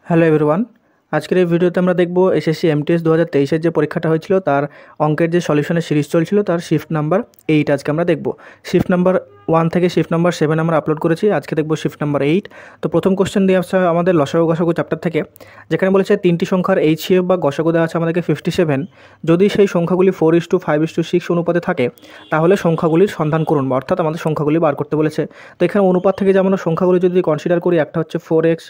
Hello everyone, আজকের এই ভিডিওতে আমরা দেখব এসএসসি এমটিএস 2023-এর যে পরীক্ষাটা হয়েছিল তার অঙ্কের যে সলিউশনের সিরিজ চলছিল তার শিফট নাম্বার 8 আজকে আমরা দেখব। শিফট নাম্বার 1 থেকে শিফট নাম্বার 7 আমরা আপলোড করেছি, আজকে দেখব শিফট নাম্বার 8। তো প্রথম কোশ্চেন দিয়ে আসছে আমাদের লসাগু গসাগু চ্যাপ্টার থেকে, যেখানে বলেছে তিনটি সংখ্যার এইচসিএফ বা গসাগু দেওয়া আছে আমাদেরকে 57। যদি সেই সংখ্যাগুলি 4:5:6 অনুপাতে থাকে তাহলে সংখ্যাগুলির সন্ধান করুন, অর্থাৎ আমাদের সংখ্যাগুলি বার করতে বলেছে। তো এখানে অনুপাত থেকে যে আমরা সংখ্যাগুলি যদি কনসিডার করি, একটা হচ্ছে 4x,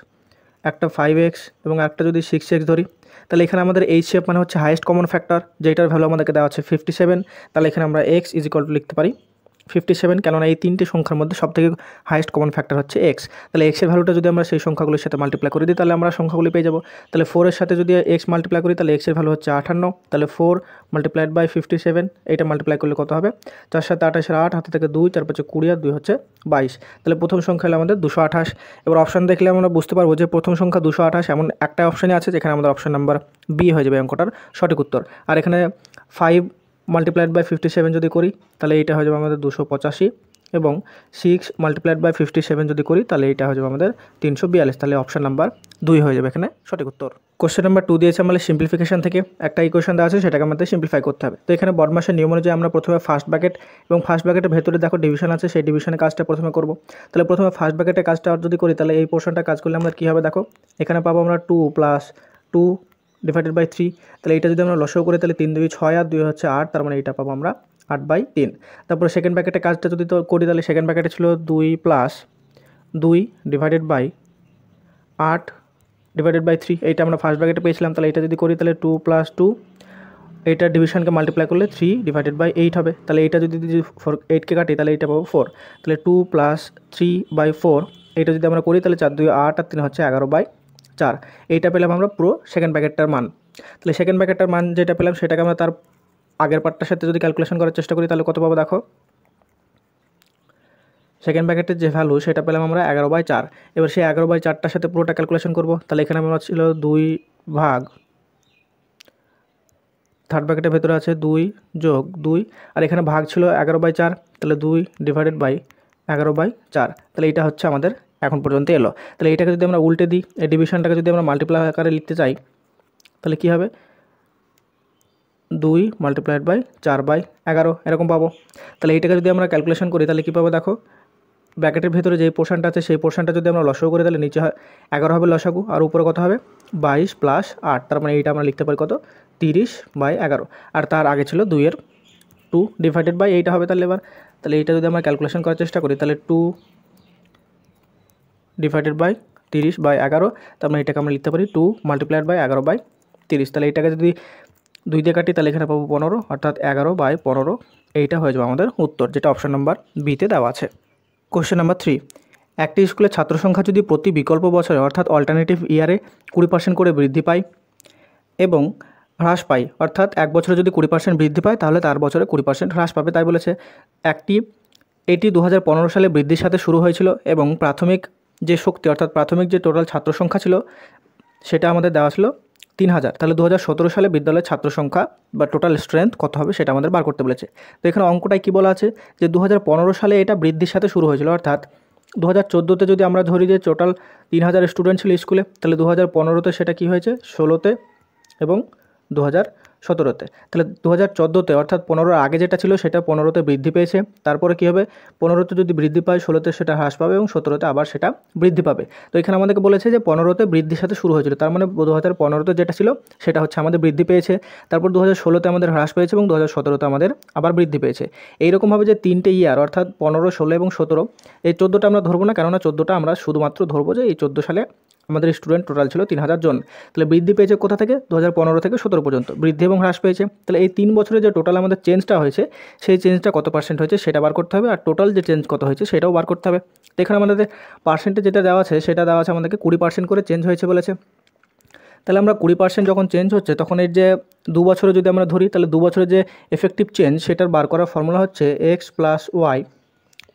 একটা 5x এবং একটা যদি 6x ধরি, তাহলে এখানে আমাদের এইচসিএফ মানে হচ্ছে হাইয়েস্ট কমন ফ্যাক্টর, যেটার ভ্যালু আমাদেরকে দেওয়া আছে 57। তাহলে এখানে আমরা x লিখতে পারি 57, কেননা এই তিনটি সংখ্যার মধ্যে সবথেকে হাইয়েস্ট কমন ফ্যাক্টর হচ্ছে x। তাহলে x এর ভ্যালুটা যদি আমরা সেই সংখ্যাগুলোর সাথে মাল্টিপ্লাই করে দিই তাহলে আমরা সংখ্যাগুলি পেয়ে যাব। তাহলে 4 এর সাথে যদি x মাল্টিপ্লাই করি তাহলে x এর ভ্যালু হচ্ছে 58। তাহলে 4 মাল্টিপ্লাইড বাই 57, এইটা মাল্টিপ্লাই করলে কত হবে? 4 7 28 8, হাতে থেকে 2, 4 5 20 আর 2 হচ্ছে 22। তাহলে প্রথম সংখ্যা হলো আমাদের 228। এবার অপশান দেখলে আমরা বুঝতে পারবো যে প্রথম সংখ্যা 228 এমন একটা অপশানে আছে যেখানে আমাদের অপশান নাম্বার বি হয়ে যাবে অঙ্কটার সঠিক উত্তর। আর এখানে 5 মাল্টিপ্লাইড বাই 57 যদি করি তাহলে এইটা হয়ে যাবে আমাদের 285, এবং 6 মাল্টিপ্লাইড বাই 57 যদি করি তাহলে এইটা হয়ে যাবে আমাদের 342। তাহলে অপশান নাম্বার 2 হয়ে যাবে এখানে সঠিক উত্তর। কোশ্চেন নাম্বার 2 দিয়েছে আমাদের সিম্পলিফিকেশন থেকে, একটা ইকুয়েশন দেওয়া আছে সেটাকে আমাদের সিম্পলিফাই করতে হবে। তো এখানে বদমাসের নিয়ম অনুযায়ী আমরা প্রথমে ফার্স্ট ব্র্যাকেট এবং ফার্স্ট ব্র্যাকেটের ভেতরে দেখো ডিভিশন আছে, সেই ডিভিশনের কাজটা প্রথমে করব। তাহলে প্রথমে ফার্স্ট ব্র্যাকেটের কাজটা যদি করি তাহলে এই পোর্শনটা কাজ করলে আমরা কী হবে দেখো, এখানে পাবো আমরা 2 + 2 ডিভাইডেড বাই 3। তাহলে এটা যদি আমরা লসাগু করি তাহলে 3 2 6 আর 2 হচ্ছে 8, তার মানে এটা পাবো আমরা 8/3। তারপরে সেকেন্ড ব্র্যাকেটের কাজটা যদি তো করি তাহলে সেকেন্ড ব্র্যাকেটে ছিল 2 + 2 ডিভাইডেড বাই 8 ডিভাইডেড বাই 3, এইটা আমরা ফার্স্ট ব্র্যাকেটে পেয়েছিলাম। তাহলে এটা যদি করি তাহলে 2 + 2, এইটা ডিভিশনকে মাল্টিপ্লাই করলে 3 ডিভাইডেড বাই 8 হবে। তাহলে এইটা যদি 8কে কাটি তাহলে এইটা পাবো 4। তাহলে 2 + 3/4, এইটা যদি আমরা করি তাহলে 4 2 8 আর 3 হচ্ছে 11/4। এইটা পেলাম আমরা পুরো সেকেন্ড ব্র্যাকেটটার মান। তাহলে সেকেন্ড ব্র্যাকেটটার মান যেটা পেলাম সেটাকে আমরা তার আগের পার্টটার সাথে যদি ক্যালকুলেশন করার চেষ্টা করি তাহলে কত পাবো দেখো, সেকেন্ড ব্র্যাকেটের যে ভ্যালু সেটা পেলাম আমরা 11/4। এবার সেই 11/4টার সাথে পুরোটা ক্যালকুলেশন করব। তাহলে এখানে আমরা ছিল 2 ভাগ, থার্ড ব্র্যাকেটের ভেতরে আছে 2 + 2, আর এখানে ভাগ ছিল 11/4, তাহলে 2 ডিভাইডেড বাই 11/4। তাহলে এটা হচ্ছে আমাদের এখন পর্যন্ত এলো। তাহলে এটাকে যদি আমরা উল্টে দিই, এই ডিভিশনটাকে যদি আমরা মাল্টিপ্লাই আকারে লিখতে চাই তাহলে কী হবে, 2 মাল্টিপ্লাইড বাই 4/11 এরকম পাবো। তাহলে এইটাকে যদি আমরা ক্যালকুলেশন করি তাহলে কী পাবো দেখো, ব্র্যাকেটের ভেতরে যেই পোর্শনটা আছে সেই পোর্শনটা যদি আমরা লসাগু করি তাহলে নিচে 11 হবে লসাগু, আর উপরে কত হবে 22 + 8, তার মানে এইটা আমরা লিখতে পারি কত, 30/11। আর তার আগে ছিল 2 ডিভাইডেড বাই এইটা হবে। তাহলে এইটা যদি আমরা ক্যালকুলেশন করার চেষ্টা করি তাহলে 2 ডিভাইডেড বাই 30/11, তার মানে এটাকে আমরা লিখতে পারি 2 মাল্টিপ্লাইড বাই 11/30। তাহলে এইটাকে যদি 2 দিয়ে কাটি তাহলে এখানে পাবো 15, অর্থাৎ 11/15। এইটা হয়ে যাবে আমাদের উত্তর, যেটা অপশন নাম্বার বিতে দেওয়া আছে। কোশ্চেন নাম্বার 3, একটি স্কুলের ছাত্র সংখ্যা যদি প্রতি বিকল্প বছরে অর্থাৎ অল্টারনেটিভ ইয়ারে 20% করে বৃদ্ধি পায় এবং হ্রাস পায়, অর্থাৎ এক বছরে যদি 20% বৃদ্ধি পায় তাহলে তার বছরে 20% হ্রাস পাবে, তাই বলেছে। এটি 2015 সালে বৃদ্ধির সাথে শুরু হয়েছিল এবং প্রাথমিক যে শক্তি অর্থাৎ প্রাথমিক যে টোটাল ছাত্র সংখ্যা ছিল সেটা আমাদের দেওয়া ছিল 3000। তাহলে 2017 সালে বিদ্যালয়ের ছাত্র সংখ্যা বা টোটাল স্ট্রেংথ কত হবে সেটা আমাদের বার করতে বলেছে। তো এখানে অঙ্কটায় কী বলা আছে যে 2015 সালে এটা বৃদ্ধির সাথে শুরু হয়েছিল, অর্থাৎ 2014-তে যদি আমরা ধরি যে টোটাল 3000 স্টুডেন্ট ছিল স্কুলে, তাহলে 2015-তে সেটা কী হয়েছে 16-তে এবং 2017-তে। তাহলে 2014-তে অর্থাৎ 15-র আগে যেটা ছিল সেটা 15-তে বৃদ্ধি পেয়েছে, তারপরে কী হবে 15-তে যদি বৃদ্ধি পায় 16-তে সেটা হ্রাস পাবে এবং 17-তে আবার সেটা বৃদ্ধি পাবে। তো এখানে আমাদেরকে বলেছে যে 15-তে বৃদ্ধির সাথে শুরু হয়েছিল, তার মানে 2015-তে যেটা ছিল সেটা হচ্ছে আমাদের বৃদ্ধি পেয়েছে, তারপর 2016-তে আমাদের হ্রাস পেয়েছে এবং 2017-তে আমাদের আবার বৃদ্ধি পেয়েছে। এইরকমভাবে যে 3টে ইয়ার অর্থাৎ 15, 16 এবং 17, এই 14টা আমরা ধরবো না, কেননা 14টা আমরা শুধুমাত্র ধরবো যে এই 14 সালে আমাদের স্টুডেন্ট টোটাল ছিল 3000 জন। তাহলে বৃদ্ধি পেয়েছে কোথা থেকে, 2015 থেকে 17 পর্যন্ত বৃদ্ধি এবং হ্রাস পেয়েছে। তাহলে এই 3 বছরে যে টোটাল আমাদের চেঞ্জটা হয়েছে সেই চেঞ্জটা কত পার্সেন্ট হয়েছে সেটা বার করতে হবে, আর টোটাল যে চেঞ্জ কত হয়েছে সেটাও বার করতে হবে। তো এখানে আমাদের পার্সেন্টে যেটা দেওয়া আছে সেটা দেওয়া আছে আমাদেরকে 20% করে চেঞ্জ হয়েছে বলেছে। তাহলে আমরা 20% যখন চেঞ্জ হচ্ছে তখন এর যে 2 বছরে যদি আমরা ধরি তাহলে 2 বছরে যে এফেক্টিভ চেঞ্জ সেটার বার করার ফর্মুলা হচ্ছে x + y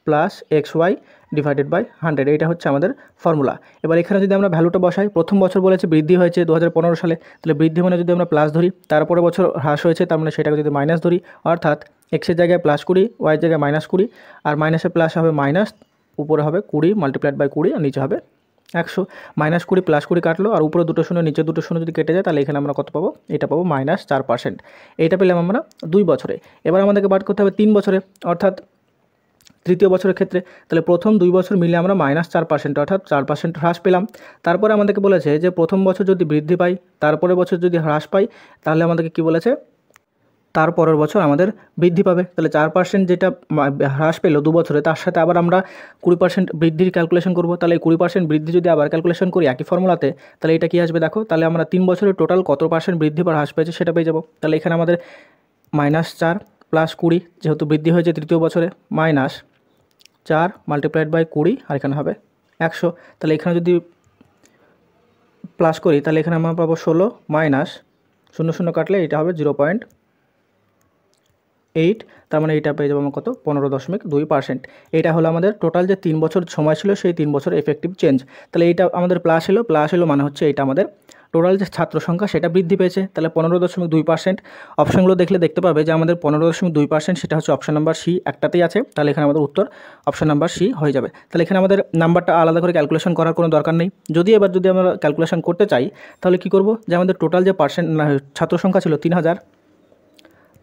+ xy divided by 100, এইটা হচ্ছে আমাদের ফর্মুলা। এবার এখানে যদি আমরা ভ্যালুটা বসাই, প্রথম বছর বলেছে বৃদ্ধি হয়েছে 2015 সালে, তাহলে বৃদ্ধি মানে যদি আমরা প্লাস ধরি, তারপরে বছর হ্রাস হয়েছে তার মানে সেটাকে যদি মাইনাস ধরি, অর্থাৎ এক্সের জায়গায় +20, ওয়াইয়ের জায়গায় -20, আর মাইনাসে প্লাস হবে মাইনাস, উপরে হবে 20 মাল্টিপ্লাইড বাই 20 আর নিচে হবে 100 -20 +20 কাটলো, আর উপরে দুটো শূন্য নিচে দুটো শূন্য যদি কেটে যায় তাহলে এখানে আমরা কত পাবো? এটা পাবো -4%। এইটা পেলাম আমরা 2 বছরে। এবার আমাদেরকে বার করতে হবে 3 বছরে, অর্থাৎ তৃতীয় বছরের ক্ষেত্রে। তাহলে প্রথম 2 বছর মিলে আমরা -4% অর্থাৎ 4% হ্রাস পেলাম। তারপরে আমাদেরকে বলেছে যে প্রথম বছর যদি বৃদ্ধি পাই, তারপরের বছর যদি হ্রাস পাই, তাহলে আমাদেরকে কী বলেছে? তার পরের বছর আমাদের বৃদ্ধি পাবে। তাহলে 4% যেটা হ্রাস পেলো 2 বছরে, তার সাথে আবার আমরা 20% বৃদ্ধির ক্যালকুলেশন করব। তাহলে এই 20% বৃদ্ধি যদি আবার ক্যালকুলেশন করি একই ফর্মুলাতে, তাহলে এটা কী আসবে দেখো? তাহলে আমরা 3 বছরে টোটাল কত % বৃদ্ধি বা হ্রাস পেয়েছে সেটা পেয়ে যাবো। তাহলে এখানে আমাদের -4 + 20 যেহেতু বৃদ্ধি হয়েছে তৃতীয় বছরে, -4 × 20 আর এখানে হবে 100। তাহলে এখানে যদি প্লাস করি তাহলে এখানে আমরা পাবো 16 মাইনাস 0 কাটলে এটা হবে 0.8, তার মানে এটা পেয়ে যাবো আমরা কত? 15.2%। এটা হলো আমাদের টোটাল যে 3 বছর সময় ছিল সেই 3 বছর এফেক্টিভ চেঞ্জ। তাহলে এইটা আমাদের প্লাস এলো মানে হচ্ছে এটা আমাদের টোটাল যে ছাত্র সংখ্যা সেটা বৃদ্ধি পেয়েছে। তাহলে 15.2%। অপশানগুলো দেখতে পাবে যে আমাদের 15.2% সেটা হচ্ছে অপশান নাম্বার সি একটাতেই আছে। তাহলে এখানে আমাদের উত্তর অপশান নাম্বার সি হয়ে যাবে। তাহলে এখানে আমাদের নাম্বারটা আলাদা করে ক্যালকুলেশন করার কোনো দরকার নেই। যদি আমরা ক্যালকুলেশন করতে চাই তাহলে কি করব? যে আমাদের টোটাল যে ছাত্র সংখ্যা ছিল 3000,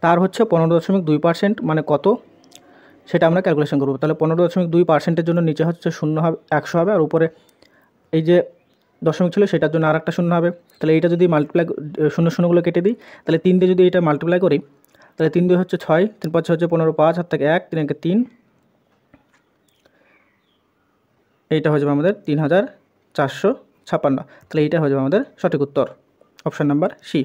তার হচ্ছে 15.2% মানে কত সেটা আমরা ক্যালকুলেশন করব। তাহলে 15.2%-এর জন্য নিচে হচ্ছে 0 হবে, 100 হবে, আর উপরে এই যে দশমিক ছিল সেটার জন্য আরেকটা 0 হবে। তাহলে এইটা যদি মাল্টিপ্লাই 0 কেটে দিই, তাহলে 3 দিয়ে যদি এটা মাল্টিপ্লাই করি তাহলে 3 2 হচ্ছে 6, 3 5 হচ্ছে 15, 5 হাত থেকে 1, 3 1 3, এইটা হয়ে যাবে আমাদের 3456। তাহলে এইটা হয়ে যাবে আমাদের সঠিক উত্তর, অপশান নাম্বার সি।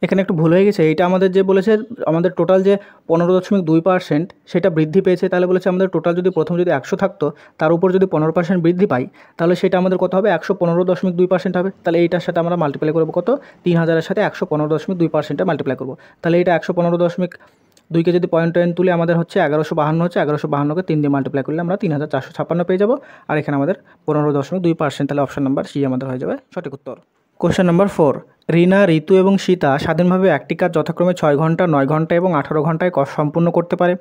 এখানে একটু ভুল হয়ে গেছে। এইটা আমাদের যে বলেছে আমাদের টোটাল যে 15.2% সেটা বৃদ্ধি পেয়েছে, তাহলে বলেছে আমাদের টোটাল যদি প্রথম যদি 100 থাকতো তার উপর যদি 15% বৃদ্ধি পাই তাহলে সেটা আমাদের কত হবে? 115.2% হবে। তাহলে এইটার সাথে আমরা মাল্টিপ্লাই করবো কত? 3000-এর সাথে 115.2% মাল্টিপ্লাই করবো। তাহলে এটা 115.2-কে যদি পয়েন্ট তুলে আমাদের হচ্ছে 1152 হচ্ছে, 1152-কে 3 দিয়ে মাল্টিপ্লাই করলে আমরা 3456 পেয়ে যাবো। আর এখানে আমাদের 15.2%, তাহলে অপশান নাম্বার সি আমাদের হয়ে যাবে সঠিক উত্তর। কোশ্চেন নাম্বার 4, রিনা, ঋতু এবং সীতা স্বাধীনভাবে একটি কাজ যথাক্রমে 6 ঘন্টা, 9 ঘন্টা এবং 18 ঘন্টায় সম্পূর্ণ করতে পারে।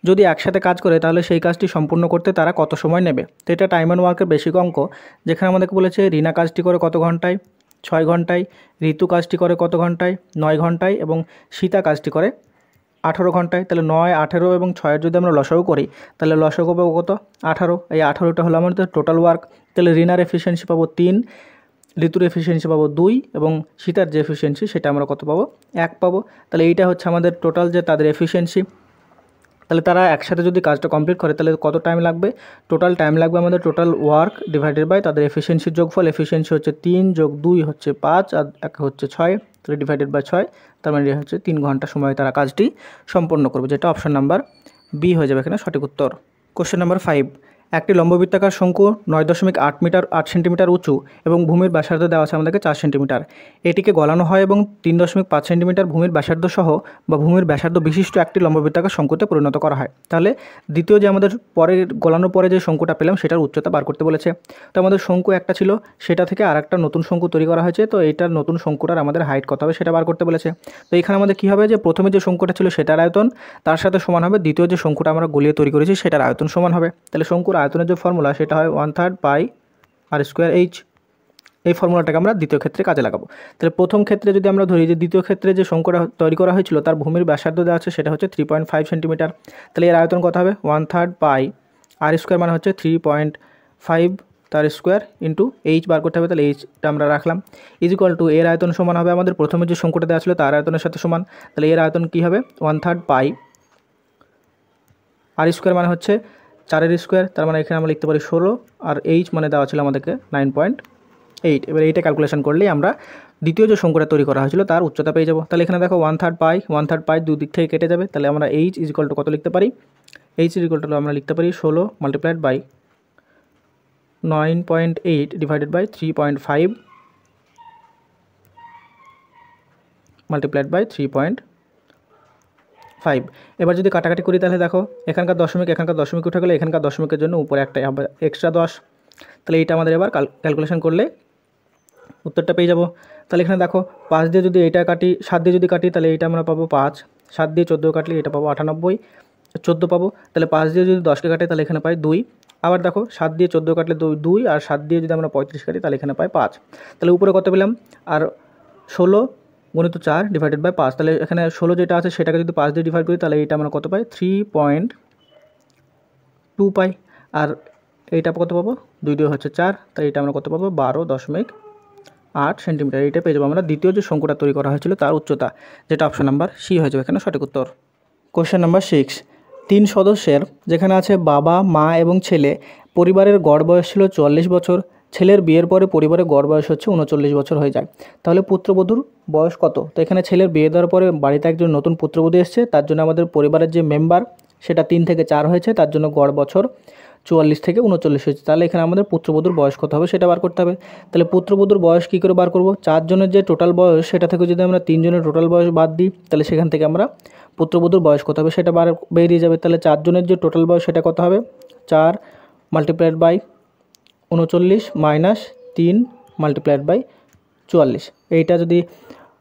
যদি একসাথে কাজ করে তাহলে সেই কাজটি সম্পূর্ণ করতে তারা কত সময় নেবে? তো এটা টাইম অ্যান্ড ওয়ার্কের বেসিক অঙ্ক, যেখানে আমাদেরকে বলেছে রিনা কাজটি করে কত ঘন্টায়? 6 ঘন্টায়। ঋতু কাজটি করে কত ঘন্টায়? 9 ঘন্টায়। এবং সীতা কাজটি করে 18 ঘন্টায়। তাহলে 9, 18 এবং 6-এর যদি আমরা লসাগু করি তাহলে লসাগু পাবো কত? 18। এই 18টা হলো আমাদের টোটাল ওয়ার্ক। তাহলে রিনার এফিসিয়েন্সি পাবো 3, ঋতুর এফিসিয়েন্সি পাবো 2 এবং সীতার যে এফিসিয়েন্সি সেটা আমরা কত পাবো? 1 পাবো। তাহলে এইটা হচ্ছে আমাদের টোটাল যে তাদের এফিসিয়েন্সি। তাহলে তারা একসাথে যদি কাজটা কমপ্লিট করে তাহলে কত টাইম লাগবে? টোটাল টাইম লাগবে আমাদের টোটাল ওয়ার্ক ডিভাইডেড বাই তাদের এফিসিয়েন্সির যোগফল। এফিসিয়েন্সি হচ্ছে 3 + 2 হচ্ছে 5 আর 1 হচ্ছে 6, তাহলে ডিভাইডেড বাই 6, তার মানে হচ্ছে 3 ঘন্টা সময় তারা কাজটি সম্পন্ন করবে, যেটা অপশন নাম্বার বি হয়ে যাবে এখানে সঠিক উত্তর। কোশ্চেন নাম্বার 5, একটি লম্ববৃত্তাকার শঙ্কু 9.8 সেন্টিমিটার উঁচু এবং ভূমির ব্যাসার্ধ দেওয়া আছে আমাদেরকে 4 সেন্টিমিটার। এটিকে গলানো হয় এবং 3.5 সেন্টিমিটার ভূমির ব্যাসার্ধ সহ বা ভূমির ব্যাসার্ধ বিশিষ্ট একটি লম্ববৃত্তাকার শঙ্কুতে পরিণত করা হয়। তাহলে দ্বিতীয় যে আমাদের পরে গলানোর পরে যে শঙ্কুটা পেলাম সেটার উচ্চতা বার করতে বলেছে। তো আমাদের শঙ্কু একটা ছিল, সেটা থেকে আরেকটা নতুন শঙ্কু তৈরি করা হয়েছে। তো এইটার নতুন শঙ্কুটার আমাদের হাইট কত হবে সেটা বার করতে বলেছে। তো এখানে আমাদের কী হবে? যে প্রথমে যে শঙ্কুটা ছিল সেটার আয়তন তার সাথে সমান হবে দ্বিতীয় যে শঙ্কুটা আমরা গলিয়ে তৈরি করেছি সেটার আয়তন সমান হবে। তাহলে শঙ্কুর আয়তনের যে ফর্মুলা সেটা হয় 1/3 পাই আর স্কোয়ার এইচ। এই ফর্মুলাটাকে আমরা দ্বিতীয় ক্ষেত্রে কাজে লাগাবো। তাহলে প্রথম ক্ষেত্রে যদি আমরা ধরি যে দ্বিতীয় ক্ষেত্রে যে শঙ্কুটা তৈরি করা হয়েছিল তার ভূমির ব্যাসার্ধ দেওয়া আছে সেটা হচ্ছে 3.5 সেন্টিমিটার। তাহলে এর আয়তন কত হবে? 1/3 পাই আর স্কোয়ার মানে হচ্ছে 3.5 তার স্কোয়ার ইন্টু এইচ বার করতে হবে। তাহলে এইচটা আমরা রাখলাম ইজিক্যাল টু এর আয়তন সমান হবে আমাদের প্রথমে যে শঙ্কুটা দেওয়া ছিল তার আয়তনের সাথে সমান। তাহলে এর আয়তন কী হবে? 1/3 পাই আর স্কোয়ার মানে হচ্ছে 4-এর স্কোয়ার, তার মানে এখানে আমরা লিখতে পারি 16 আর এইচ মানে দেওয়া ছিল আমাদেরকে 9.8। এবার এইটা ক্যালকুলেশন করলেই আমরা দ্বিতীয় যে শঙ্কুটা তৈরি করা হয়েছিল তার উচ্চতা পেয়ে যাবো। তাহলে এখানে দেখো 1/3 পাই দুই দিক থেকে কেটে যাবে। তাহলে আমরা এইচ ইজিক্যাল টু কত লিখতে পারি? এইচ ইজিক্যাল টু আমরা লিখতে পারি 16 multiplied by 9.8 divided by 3.5 multiplied by 3.5। এবার যদি কাটাকাটি করি তাহলে দেখো এখানকার দশমিক উঠে গেলে এখানকার দশমিকের জন্য উপরে একটা এক্সট্রা 10। তাহলে এইটা আমাদের এবার ক্যালকুলেশন করলে উত্তরটা পেয়ে যাব। তাহলে এখানে দেখো 5 দিয়ে যদি এইটা কাটি, 7 দিয়ে যদি কাটি তাহলে এইটা আমরা পাবো 5, 7 দিয়ে 14 কাটলে এটা পাবো 98, 14 পাবো। তাহলে 5 দিয়ে যদি 10কে কাটে তাহলে এখানে পাই 2, আবার দেখো 7 দিয়ে 14 কাটলে 2 আর 7 দিয়ে যদি আমরা 35 কাটি তাহলে এখানে পাই 5। তাহলে উপরে কত পেলাম, আর 16 গুণিত 4 ডিভাইডেড বাই 5, তাহলে এখানে 16 যেটা আছে সেটাকে যদি 5 দিয়ে ডিভাইড করি তাহলে এইটা আমরা কত পাই 3.2 পাই। আর এইটা কত পাবো, 2 দিয়ে হচ্ছে 4, তাই এটা আমরা কত পাবো 12.8 সেন্টিমিটার। এইটা পেয়ে যাবো আমরা দ্বিতীয় যে শঙ্কুটা তৈরি করা হয়েছিল তার উচ্চতা, যেটা অপশন নাম্বার সি হয়ে যাবে এখানে সঠিক উত্তর। কোশ্চেন নাম্বার 6, 3 সদস্যের যেখানে আছে বাবা, মা এবং ছেলে, পরিবারের গড় বয়স ছিল 44 বছর, ছেলের বিয়ের পরে পরিবারের গড় বয়স হচ্ছে 39 বছর হয়ে যায়, তাহলে পুত্রবধূর বয়স কত? তো এখানে ছেলের বিয়ে দেওয়ার পরে বাড়িতে একজন নতুন পুত্রবধূ এসছে, তার জন্য আমাদের পরিবারের যে মেম্বার সেটা 3 থেকে 4 হয়েছে, তার জন্য গড় বছর 44 থেকে 39 হয়েছে। তাহলে এখানে আমাদের পুত্রবধূর বয়স কত হবে সেটা বার করতে হবে। তাহলে পুত্রবধূর বয়স কী করে বার করব, 4 জনের যে টোটাল বয়স সেটা থেকে যদি আমরা 3 জনের টোটাল বয়স বাদ দিই তাহলে সেখান থেকে আমরা পুত্রবধূর বয়স কত হবে সেটা বেরিয়ে যাবে। তাহলে 4 জনের যে টোটাল বয়স সেটা কত হবে, 4 multiplied by 39 minus 3 multiplied by 44। এইটা যদি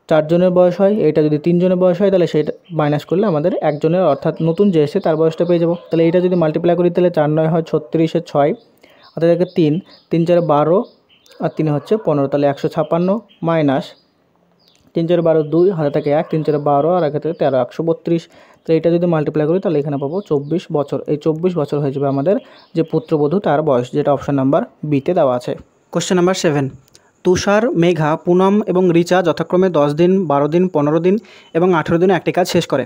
4 জনের বয়স হয়, এইটা যদি 3 জনের বয়স হয় তাহলে সেটা মাইনাস করলে আমাদের একজনের অর্থাৎ নতুন যে এসে তার বয়সটা পেয়ে যাবো। তাহলে এইটা যদি মাল্টিপ্লাই করি তাহলে 4 9 হয় 36 6, অর্থাৎ একে 3 3 4 12 আর 3 হচ্ছে 15, তাহলে 156 মাইনাস 3 4 12 2, হাতে থাকে 1, 3 4 12 আর একে থেকে 13 132। তো এটা যদি মাল্টিপ্লাই করি তাহলে এখানে পাবো 24 বছর। এই 24 বছর হয়ে যাবে আমাদের যে পুত্রবধূ তার বয়স, যেটা অপশন নাম্বার বিতে দেওয়া আছে। কোশ্চেন নাম্বার 7, তুষার, মেঘা, পুনম এবং রিচা যথাক্রমে 10 দিন, 12 দিন, 15 দিন এবং 18 দিনে একটি কাজ শেষ করে।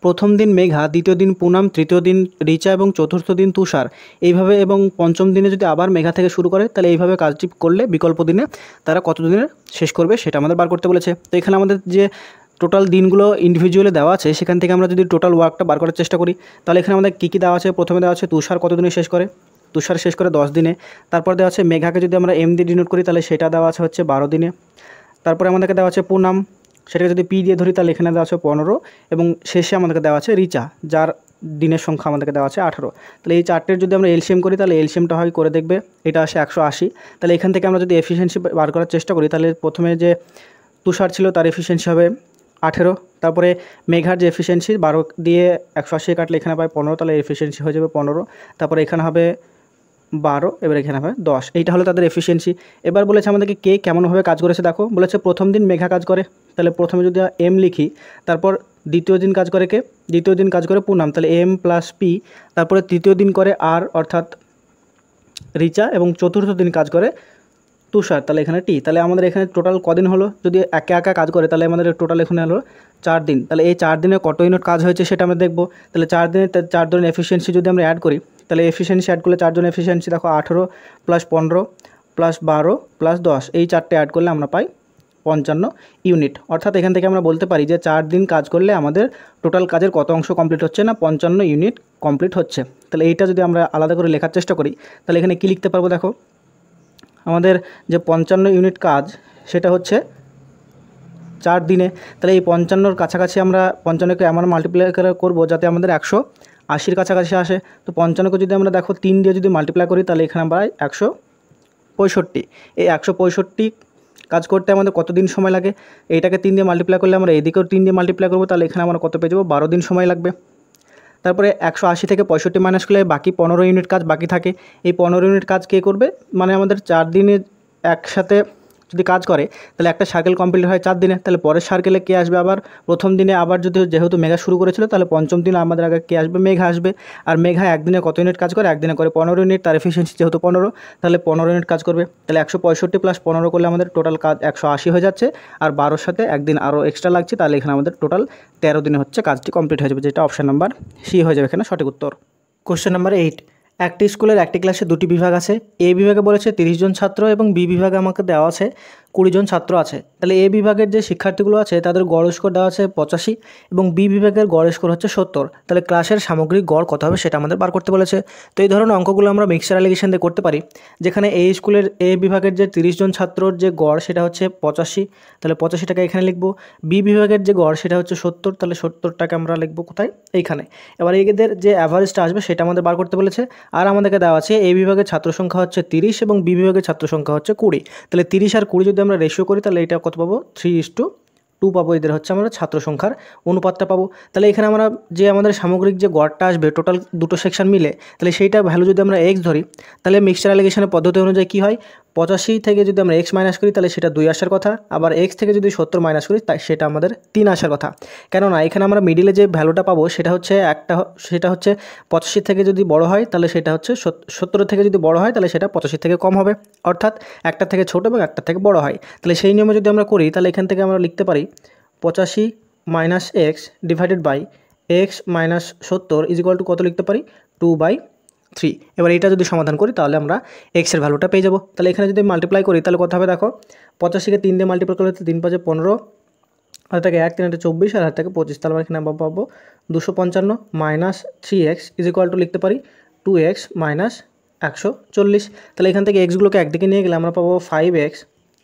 প্রথম দিন মেঘা, দ্বিতীয় দিন পুনম, তৃতীয় দিন রিচা এবং চতুর্থ দিন তুষার, এইভাবে এবং পঞ্চম দিনে যদি আবার মেঘা থেকে শুরু করে তাহলে এইভাবে কাজটি করলে বিকল্প দিনে তারা কত দিনে শেষ করবে সেটা আমাদের বার করতে বলেছে। তো এখানে আমাদের যে টোটাল দিনগুলো ইন্ডিভিজুয়ালি দেওয়া আছে সেখান থেকে আমরা যদি টোটাল ওয়ার্কটা বার করার চেষ্টা করি তাহলে এখানে আমাদের কী কী দেওয়া আছে, প্রথমে দেওয়া আছে তুষার কত দিনে শেষ করে, তুষার শেষ করে 10 দিনে। তারপর দেওয়া আছে মেঘাকে যদি আমরা এম দিয়ে ডিনোট করি তাহলে সেটা দেওয়া আছে হচ্ছে 12 দিনে। তারপরে আমাদেরকে দেওয়া আছে পুনম, সেটাকে যদি পি দিয়ে ধরি তাহলে এখানে দেওয়া আছে 15, এবং শেষে আমাদেরকে দেওয়া আছে রিচা, যার দিনের সংখ্যা আমাদেরকে দেওয়া আছে 18। তাহলে এই চারটের যদি আমরা এলসিএম করি তাহলে এলসিএমটা হয় করে দেখবে এটা আসে 180। তাহলে এখান থেকে আমরা যদি এফিসিয়েন্সি বার করার চেষ্টা করি তাহলে প্রথমে যে তুষার ছিল তার এফিসিয়েন্সি হবে 18, তারপরে মেঘার যে এফিসিয়েন্সি 12 দিয়ে 180 কাটলে এখানে পায় 15, তাহলে এফিসিয়েন্সি হয়ে যাবে 15। তারপরে এখানে হবে 12, এবার এখানে হবে 10। এইটা হলো তাদের এফিসিয়েন্সি। এবার বলেছে আমাদেরকে কে কেমনভাবে কাজ করেছে দেখো, বলেছে প্রথম দিন মেঘা কাজ করে, তাহলে প্রথমে যদি এম লিখি, তারপর দ্বিতীয় দিন কাজ করে কে, দ্বিতীয় দিন কাজ করে পুনম, তাহলে এম প্লাস পি, তারপরে তৃতীয় দিন করে আর অর্থাৎ রিচা, এবং চতুর্থ দিন কাজ করে তুষার, তাহলে এখানে টি। তাহলে আমাদের এখানে টোটাল কদিন হলো, যদি একে একা কাজ করে তাহলে আমাদের টোটাল এখানে হলো 4 দিন। তাহলে এই 4 দিনে কত ইউনিট কাজ হয়েছে সেটা আমরা দেখবো। তাহলে 4 দিনে 4 ধরনের এফিসিয়েন্সি যদি আমরা অ্যাড করি তাহলে এফিসিয়েন্সি অ্যাড করলে 4 জনের এফিসিয়েন্সি দেখো 18 প্লাস 15 প্লাস 12 প্লাস 10, এই 4টে অ্যাড করলে আমরা পাই 55 ইউনিট। অর্থাৎ এখান থেকে আমরা বলতে পারি যে 4 দিন কাজ করলে আমাদের টোটাল কাজের কত অংশ কমপ্লিট হচ্ছে না, 55 ইউনিট কমপ্লিট হচ্ছে। তাহলে এইটা যদি আমরা আলাদা করে লেখার চেষ্টা করি তাহলে এখানে কী লিখতে পারবো দেখো, আমাদের যে 55 ইউনিট কাজ সেটা হচ্ছে 4 দিনে। তাহলে এই 55-র কাছাকাছি আমরা 55কে এমন মাল্টিপ্লাই করবো যাতে আমাদের 180-র কাছাকাছি আসে। তো 55কে যদি আমরা দেখো 3 দিয়ে যদি মাল্টিপ্লাই করি তাহলে এখানে আমরা 165। এই 165 কাজ করতে আমাদের কত দিন সময় লাগে, এইটাকে 3 দিয়ে মাল্টিপ্লাই করলে আমরা এদিকেও 3 দিয়ে মাল্টিপ্লাই করবো, তাহলে এখানে আমরা কত পেয়ে যাবো 12 দিন সময় লাগবে। তারপরে 180 থেকে 65 মাইনাস করলে বাকি 15 ইউনিট কাজ বাকি থাকে। এই 15 ইউনিট কাজ কে করবে, মানে আমাদের 4 দিনে একসাথে যদি কাজ করে তাহলে একটা সার্কেল কমপ্লিট হয় 4 দিনে, তাহলে পরের সার্কেলে কে আসবে আবার প্রথম দিনে, আবার যদি যেহেতু মেঘা শুরু করেছিল তাহলে পঞ্চম দিনে আমাদের আগে কে আসবে, মেঘা আসবে। আর মেঘা একদিনে কত ইউনিট কাজ করে, একদিনে করে 15 ইউনিট, তার এফিসিয়েন্সি যেহেতু 15, তাহলে 15 ইউনিট কাজ করবে। তাহলে 165 প্লাস 15 করলে আমাদের টোটাল কাজ 180 হয়ে যাচ্ছে, আর 12-র সাথে একদিন আরও এক্সট্রা লাগছে, তাহলে এখানে আমাদের টোটাল 13 দিনে হচ্ছে কাজটি কমপ্লিট হয়ে যাবে, যেটা অপশান নাম্বার সি হয়ে যাবে এখানে সঠিক উত্তর। কোশ্চেন নাম্বার 8, একটি স্কুলের একটি ক্লাসে 2টি বিভাগ আছে। এ বিভাগে বলেছে 30 জন ছাত্র এবং বি বিভাগে আমাকে দেওয়া আছে 20 জন ছাত্র আছে। তাহলে এ বিভাগের যে শিক্ষার্থীগুলো আছে তাদের গড় স্কোর দেওয়া আছে 85 এবং বি বিভাগের গড় স্কোর হচ্ছে 70। তাহলে ক্লাসের সামগ্রিক গড় কত হবে সেটা আমাদের বার করতে বলেছে। তো এই ধরনের অঙ্কগুলো আমরা মিক্সচার অ্যালিগেশন দিয়ে করতে পারি, যেখানে এই স্কুলের এ বিভাগের যে 30 জন ছাত্রর যে গড় সেটা হচ্ছে 85, তাহলে 85 টাকা এখানে লিখবো। বি বিভাগের যে গড় সেটা হচ্ছে 70, তাহলে 70 টাকা আমরা লিখবো কোথায়, এইখানে। এবার এদের যে অ্যাভারেজটা আসবে সেটা আমাদের বার করতে বলেছে। আর আমাদেরকে দেওয়া আছে এ বিভাগের ছাত্র সংখ্যা হচ্ছে 30 এবং বি বিভাগের ছাত্র সংখ্যা হচ্ছে 20। তাহলে 30 আর 20 যদি আমরা রেশিও করি তাহলে এটা কত পাবো, 3:2 2 পাবো, এদের হচ্ছে আমরা ছাত্র সংখ্যার অনুপাতটা পাবো। তাহলে এখানে আমরা যে আমাদের সামগ্রিক যে গড়টা আসবে টোটাল দুটো সেকশন মিলে, তাহলে সেইটা ভ্যালু যদি আমরা x ধরি, তাহলে মিক্সচার অ্যালিগেশনের পদ্ধতি অনুযায়ী কী হয়, 85 থেকে যদি আমরা x মাইনাস করি তাহলে সেটা 2 আসার কথা, আবার x থেকে যদি 70 মাইনাস করি তাই সেটা আমাদের 3 আসার কথা। কেননা এখানে আমরা মিডিলে যে ভ্যালুটা পাবো সেটা হচ্ছে সেটা হচ্ছে 85 থেকে যদি বড় হয় তাহলে সেটা হচ্ছে 70 থেকে যদি বড় হয় তাহলে সেটা 85 থেকে কম হবে, অর্থাৎ একটা থেকে ছোট এবং একটা থেকে বড় হয়। তাহলে সেই নিয়মে যদি আমরা করি তাহলে এখান থেকে আমরা লিখতে পারি 85 minus x divided by x minus 70 is equal to কত লিখতে পারি, 2/3। এবার এটা যদি সমাধান করি তাহলে আমরা এক্সের ভ্যালুটা পেয়ে যাবো। তাহলে এখানে যদি মাল্টিপ্লাই করি তাহলে কত হবে দেখো, 85কে 3 দিয়ে মাল্টিপ্লাই করলে 3 5 15, আর থেকে 1 3 24, আর হাত থেকে 25, তাহলে আমরা এখানে পাবো 255 minus 3x is equal two লিখতে পারি 2x মাইনাস 140। তাহলে এখান থেকে এক্সগুলোকে একদিকে নিয়ে গেলে আমরা পাবো 5x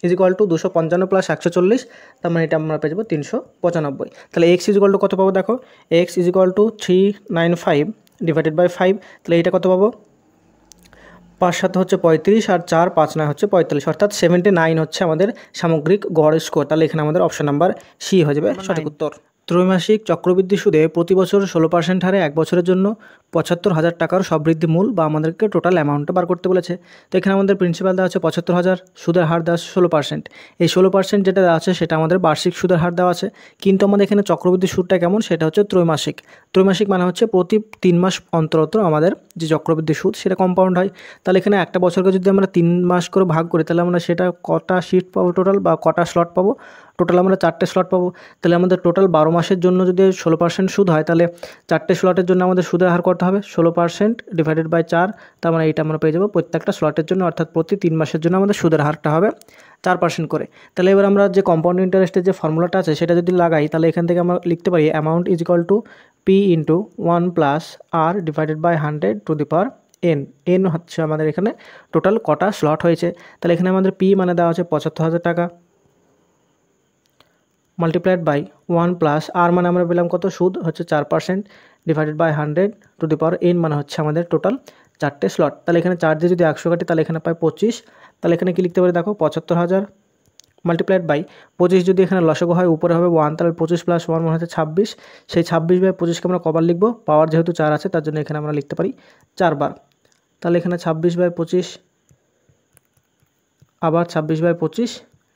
is equal two 255 plus 140, তার মানে এটা আমরা পেয়ে যাবো 395। তাহলে x ইজ ইকুয়াল টু কত পাবো দেখো, x is equal to 395 divided by 5, তাহলে এটা কত পাবো, 5 7 হচ্ছে 35, আর 4 5 9 হচ্ছে 45, অর্থাৎ 79 হচ্ছে আমাদের সামগ্রিক গড় স্কোর। তাহলে এখানে আমাদের অপশন নাম্বার সি হয়ে যাবে সঠিক উত্তর। ত্রৈমাসিক চক্রবৃদ্ধি সুদে প্রতি বছর 16% হারে 1 বছরের জন্য 75,000 টাকার সবৃদ্ধি মূল বা আমাদেরকে টোটাল অ্যামাউন্টটা বার করতে বলেছে। তো এখানে আমাদের প্রিন্সিপাল দেওয়া আছে 75,000, সুদের হার দেওয়া আছে 16%। এই 16% যেটা দেওয়া আছে সেটা আমাদের বার্ষিক সুদের হার দেওয়া আছে, কিন্তু আমাদের এখানে চক্রবৃদ্ধি সুদটা কেমন সেটা হচ্ছে ত্রৈমাসিক। ত্রৈমাসিক মানে হচ্ছে প্রতি 3 মাস অন্তর অন্তর আমাদের যে চক্রবৃদ্ধি সুদ সেটা কম্পাউন্ড হয়। তাহলে এখানে একটা বছরকে যদি আমরা 3 মাস করে ভাগ করি তাহলে আমরা সেটা কটা শিফট পাবো টোটাল, বা কটা স্লট পাবো টোটাল, আমরা 4টে স্লট পাবো। তাহলে আমাদের টোটাল 12 মাসের জন্য যদি 16% সুদ হয় তাহলে 4টে স্লটের জন্য আমাদের সুদের হার করতে হবে 16% ডিভাইডেড বাই 4, তার মানে এইটা আমরা পেয়ে যাবো প্রত্যেকটা স্লটের জন্য, অর্থাৎ প্রতি 3 মাসের জন্য আমাদের সুদের হারটা হবে 4% করে। তাহলে এবার আমরা যে কম্পাউন্ড ইন্টারেস্টের যে ফর্মুলাটা আছে সেটা যদি লাগাই তাহলে এখান থেকে আমরা লিখতে পারি amount is equal to P into 1 plus R divided by 100 to the power N. N হচ্ছে আমাদের এখানে টোটাল কটা স্লট হয়েছে। তাহলে এখানে আমাদের পি মানে দেওয়া আছে 75,000 টাকা, মাল্টিপ্লাইড বাই 1 প্লাস আর মানে আমরা পেলাম কত, সুদ হচ্ছে 4% divided by 100 to the power N মানে হচ্ছে আমাদের টোটাল 4টে স্লট। তাহলে এখানে 4 দিয়ে যদি 100 কাটি তাহলে এখানে পাই 25। তাহলে এখানে কি লিখতে পারি দেখো, 75,000 মাল্টিপ্লাইড বাই 25, যদি এখানে লসাগু হয় উপরে হবে 1, তাহলে 25 প্লাস 1 মানে হচ্ছে 26। সেই 26/25কে আমরা কবার লিখবো, পাওয়ার যেহেতু 4 আছে তার জন্য এখানে আমরা লিখতে পারি 4 বার। তাহলে এখানে 26/25, আবার 26/25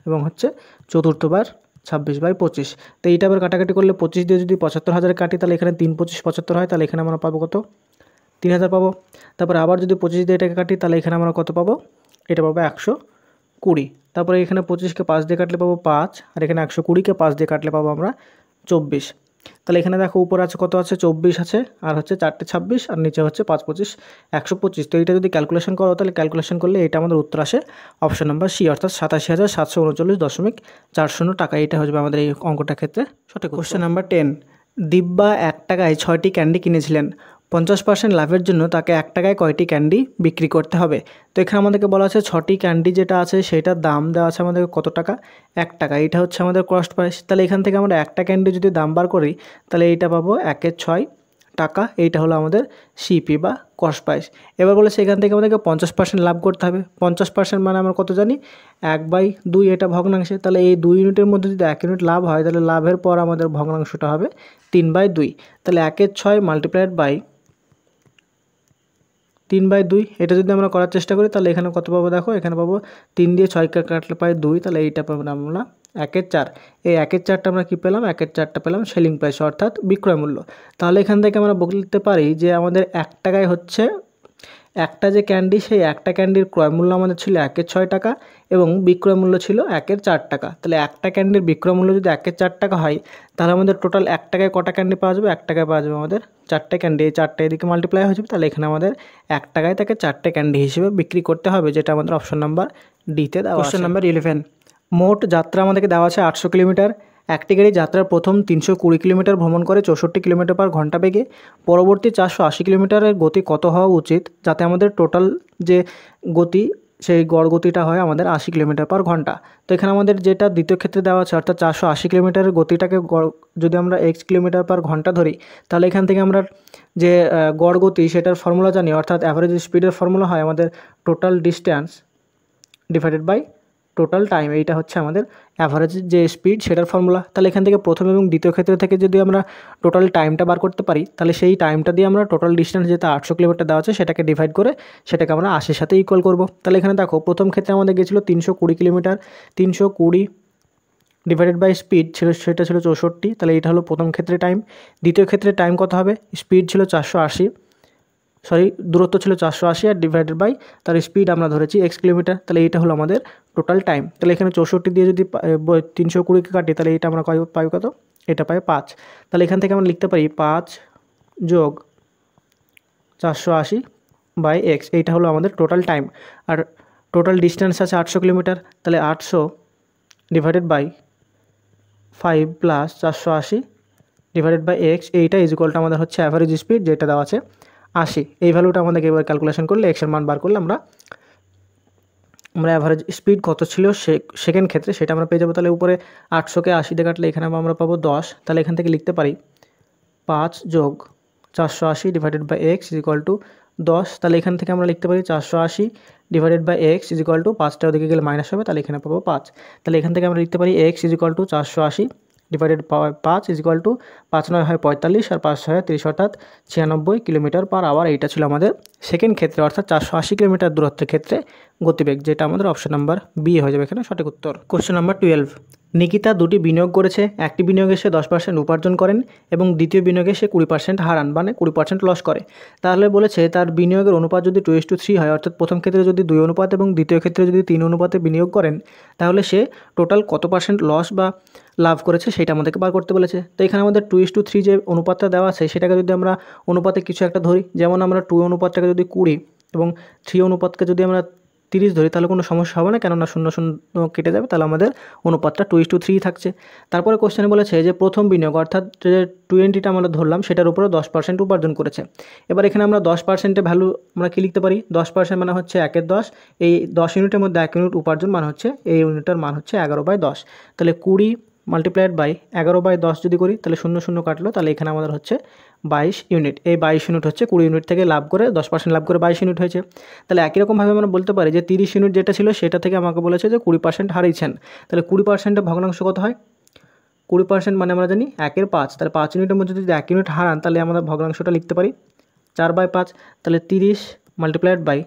এবং হচ্ছে চতুর্থবার 26/25। তো এইটা আবার কাটাকাটি করলে 25 দিয়ে যদি 75,000 কাটি তাহলে এখানে 3 25 75 হয়, তাহলে এখানে আমরা পাবো কত, 3,000 পাবো। তারপরে আবার যদি 25 দিয়ে এটাকে কাটি তাহলে এখানে আমরা কত পাবো, এটা পাবো 120। তারপরে এখানে 25কে 5 দিয়ে কাটলে পাবো 5, আর এখানে 120কে 5 দিয়ে কাটলে পাবো আমরা 24। তাহলে এখানে দেখো উপরে আছে কত আছে, 24 আছে, আর হচ্ছে 4টে 26, আর নিচে হচ্ছে 5 25 125। তো এটা যদি ক্যালকুলেশন করো তাহলে ক্যালকুলেশন করলে এটা আমাদের উত্তর আসে অপশন নাম্বার সি, অর্থাৎ 87,739.40 টাকা। এটা হবে আমাদের এই অঙ্কটার ক্ষেত্রে সঠিক। কোশ্চেন নাম্বার 10, দিব্যা 1 টাকায় 6টি ক্যান্ডি কিনেছিলেন, 50% লাভের জন্য তাকে 1 টাকায় কয়টি ক্যান্ডি বিক্রি করতে হবে। তো এখানে আমাদেরকে বলা আছে 6টি ক্যান্ডি যেটা আছে সেটার দাম দেওয়া আছে আমাদের কত টাকা, 1 টাকা। এটা হচ্ছে আমাদের কস্ট প্রাইস। তাহলে এখান থেকে আমরা একটা ক্যান্ডি যদি দাম বার করি তাহলে এইটা পাবো 1 এর 6 টাকা। এইটা হলো আমাদের সিপি বা কস্ট প্রাইস। এবার বলেছে এখান থেকে আমাদেরকে 50% লাভ করতে হবে। 50% মানে আমরা কত জানি, 1/2, এটা ভগ্নাংশে। তাহলে এই 2 ইউনিটের মধ্যে যদি 1 ইউনিট লাভ হয় তাহলে লাভের পর আমাদের ভগ্নাংশটা হবে 3/2। তাহলে 1 এর 6 মাল্টিপ্লাইড বাই 3/2, এটা যদি আমরা করার চেষ্টা করি তাহলে এখানে কত পাবো দেখো, এখানে পাবো 3 দিয়ে 6কে কাটলে পাই 2, তাহলে এইটা পাবো আমরা 1 এর 4। এই 1 এর 4টা আমরা কী পেলাম, 1 এর 4টা পেলাম সেলিং প্রাইস, অর্থাৎ বিক্রয় মূল্য। তাহলে এখান থেকে আমরা বলতে পারি যে আমাদের 1 টাকায় হচ্ছে একটা যে ক্যান্ডি, সেই একটা ক্যান্ডির ক্রয় মূল্য আমাদের ছিল 1 এর 6 টাকা এবং বিক্রয় মূল্য ছিল 1 এর 4 টাকা। তাহলে একটা ক্যান্ডির বিক্রয় মূল্য যদি 1 এর 4 টাকা হয় তাহলে আমাদের টোটাল 1 টাকায় কটা ক্যান্ডি পাওয়া যাবে, 1 টাকায় পাওয়া যাবে আমাদের 4টে ক্যান্ডি। এই 4টে এদিকে মাল্টিপ্লাই হয়ে যাবে, তাহলে এখানে আমাদের 1 টাকায় তাকে 4টে ক্যান্ডি হিসেবে বিক্রি করতে হবে, যেটা আমাদের অপশন নাম্বার ডিতে দেওয়া আছে। কোশ্চেন নাম্বার 11, মোট যাত্রা আমাদেরকে দেওয়া আছে 800 কিলোমিটার। একটি গাড়ি যাত্রার প্রথম 320 কিলোমিটার ভ্রমণ করে 64 কিলোমিটার পার ঘন্টা বেগে। পরবর্তী 480 কিলোমিটারের গতি কত হওয়া উচিত যাতে আমাদের টোটাল যে গতি সেই গড় গতিটা হয় আমাদের 80 কিলোমিটার পার ঘন্টা। তো এখানে আমাদের যেটা দ্বিতীয় ক্ষেত্রে দেওয়া আছে, অর্থাৎ 480 কিলোমিটারের গতিটাকে যদি আমরা x কিলোমিটার পার ঘন্টা ধরি তাহলে এখান থেকে আমরা যে গড় গতি সেটার ফর্মুলা জানি, অর্থাৎ অ্যাভারেজ স্পিডের ফর্মুলা হয় আমাদের total distance divided by total time. এইটা হচ্ছে আমাদের অ্যাভারেজ যে স্পিড সেটার ফর্মুলা। তাহলে এখান থেকে প্রথম এবং দ্বিতীয় ক্ষেত্র থেকে যদি আমরা টোটাল টাইমটা বার করতে পারি, তাহলে সেই টাইমটা দিয়ে আমরা টোটাল ডিস্টেন্স যেটা 800 কিলোমিটার দেওয়া আছে সেটাকে ডিভাইড করে সেটাকে আমরা 80 সাথে ইকুয়াল করব। তাহলে এখানে দেখো প্রথম ক্ষেত্রে আমাদের গেছিলো 320 কিলোমিটার, 320 ডিভাইডেড বাই স্পিড ছিল সেটা ছিল 64। তাহলে এটা হলো প্রথম ক্ষেত্রে টাইম। দ্বিতীয় ক্ষেত্রে টাইম কত হবে? স্পিড ছিল 480, দূরত্ব ছিল 480 আর ডিভাইডেড বাই তার স্পিড আমরা ধরেছি x কিলোমিটার। তাহলে এইটা হলো আমাদের টোটাল টাইম। তাহলে এখানে 64 দিয়ে যদি 320কে কাটি তাহলে এটা আমরা পাই কত? এটা পাই 5। তাহলে এখান থেকে আমরা লিখতে পারি 5 যোগ 480 বাই x, এইটা হলো আমাদের টোটাল টাইম। আর টোটাল ডিস্টেন্স আছে 800 কিলোমিটার, তাহলে 800 divided by 5 plus 480 divided by x, এইটা ইজ ইকুয়াল টু আমাদের হচ্ছে অ্যাভারেজ স্পিড যেটা দেওয়া আছে 80। এই ভ্যালুটা আমাদেরকে এবার ক্যালকুলেশন করলে x এর মান বার করলে আমরা অ্যাভারেজ স্পিড কত ছিল সেকেন্ড ক্ষেত্রে সেটা আমরা পেয়ে যাবো। তাহলে উপরে 800কে 80 দিয়ে কাটলে এখানে আমরা পাবো 10। তাহলে এখান থেকে লিখতে পারি 5 যোগ 480 divided by x is equal to 10। তাহলে এখান থেকে আমরা লিখতে পারি 480 divided by x is equal to 5টা ওদিকে গেলে মাইনাস হবে, তাহলে এখানে পাবো 5। তাহলে এখান থেকে আমরা লিখতে পারি x is equal two 480 divided 5 is equal two 5 9 হয় 45 আর 5 6 30 অর্থাৎ 96 কিলোমিটার পার আওয়ার। এইটা ছিল আমাদের সেকেন্ড ক্ষেত্রে অর্থাৎ 480 কিলোমিটার দূরত্বের ক্ষেত্রে গতিবেগ, যেটা আমাদের অপশন নাম্বার বি হয়ে যাবে এখানে সঠিক উত্তর। কোশ্চেন নাম্বার 12, নিকিতা দুটি বিনিয়োগ করেছে। একটি বিনিয়োগে সে 10% উপার্জন করেন এবং দ্বিতীয় বিনিয়োগে সে 20% হারান, মানে 20% লস করে। তাহলে বলেছে তার বিনিয়োগের অনুপাত যদি 2:3 হয়, অর্থাৎ প্রথম ক্ষেত্রে যদি 2 অনুপাত এবং দ্বিতীয় ক্ষেত্রে যদি 3 অনুপাতে বিনিয়োগ করেন, তাহলে সে টোটাল কত পার্সেন্ট লস বা লাভ করেছে সেটা আমাদেরকে বার করতে বলেছে। তো এখানে আমাদের 2:3 যে অনুপাতটা দেওয়া আছে সেটাকে যদি আমরা অনুপাতে কিছু একটা ধরি, যেমন আমরা 2 অনুপাতটাকে যদি 20 এবং 3 অনুপাতকে যদি আমরা 30 ধরি, তাহলে কোনো সমস্যা হবে না, কেননা 0 0 কেটে যাবে। তাহলে আমাদের অনুপাতটা 2:3 থাকছে। তারপরে কোশ্চেনে বলেছে যে প্রথম বিনিয়োগ অর্থাৎ যে 20টা আমরা ধরলাম সেটার উপরে 10% উপার্জন করেছে। এবার এখানে আমরা 10%-এর ভ্যালু আমরা কী লিখতে পারি? 10% মানে হচ্ছে 1/10, এই 10 ইউনিটের মধ্যে 1 ইউনিট উপার্জন মান হচ্ছে, এই ইউনিটের মান হচ্ছে 11/10। তাহলে 20 মাল্টিপ্লাইড বাই 11/10 যদি করি তাহলে 0 0 কাটলো, তাহলে এখানে আমাদের হচ্ছে 22 ইউনিট। এই 22 ইউনিট হচ্ছে 20 ইউনিট থেকে লাভ করে 10% লাভ করে 22 ইউনিট হয়েছে। তাহলে একই রকমভাবে আমরা বলতে পারি যে 30 ইউনিট যেটা ছিল সেটা থেকে আমাকে বলেছে যে 20% হারিয়েছেন। তাহলে 20%-এর ভগ্নাংশ কত হয়? 20% মানে আমরা জানি 1/5। তাহলে 5 ইউনিটের মধ্যে যদি 1 ইউনিট হারান তাহলে আমরা ভগ্নাংশটা লিখতে পারি 4/5। তাহলে 30 মাল্টিপ্লাইড বাই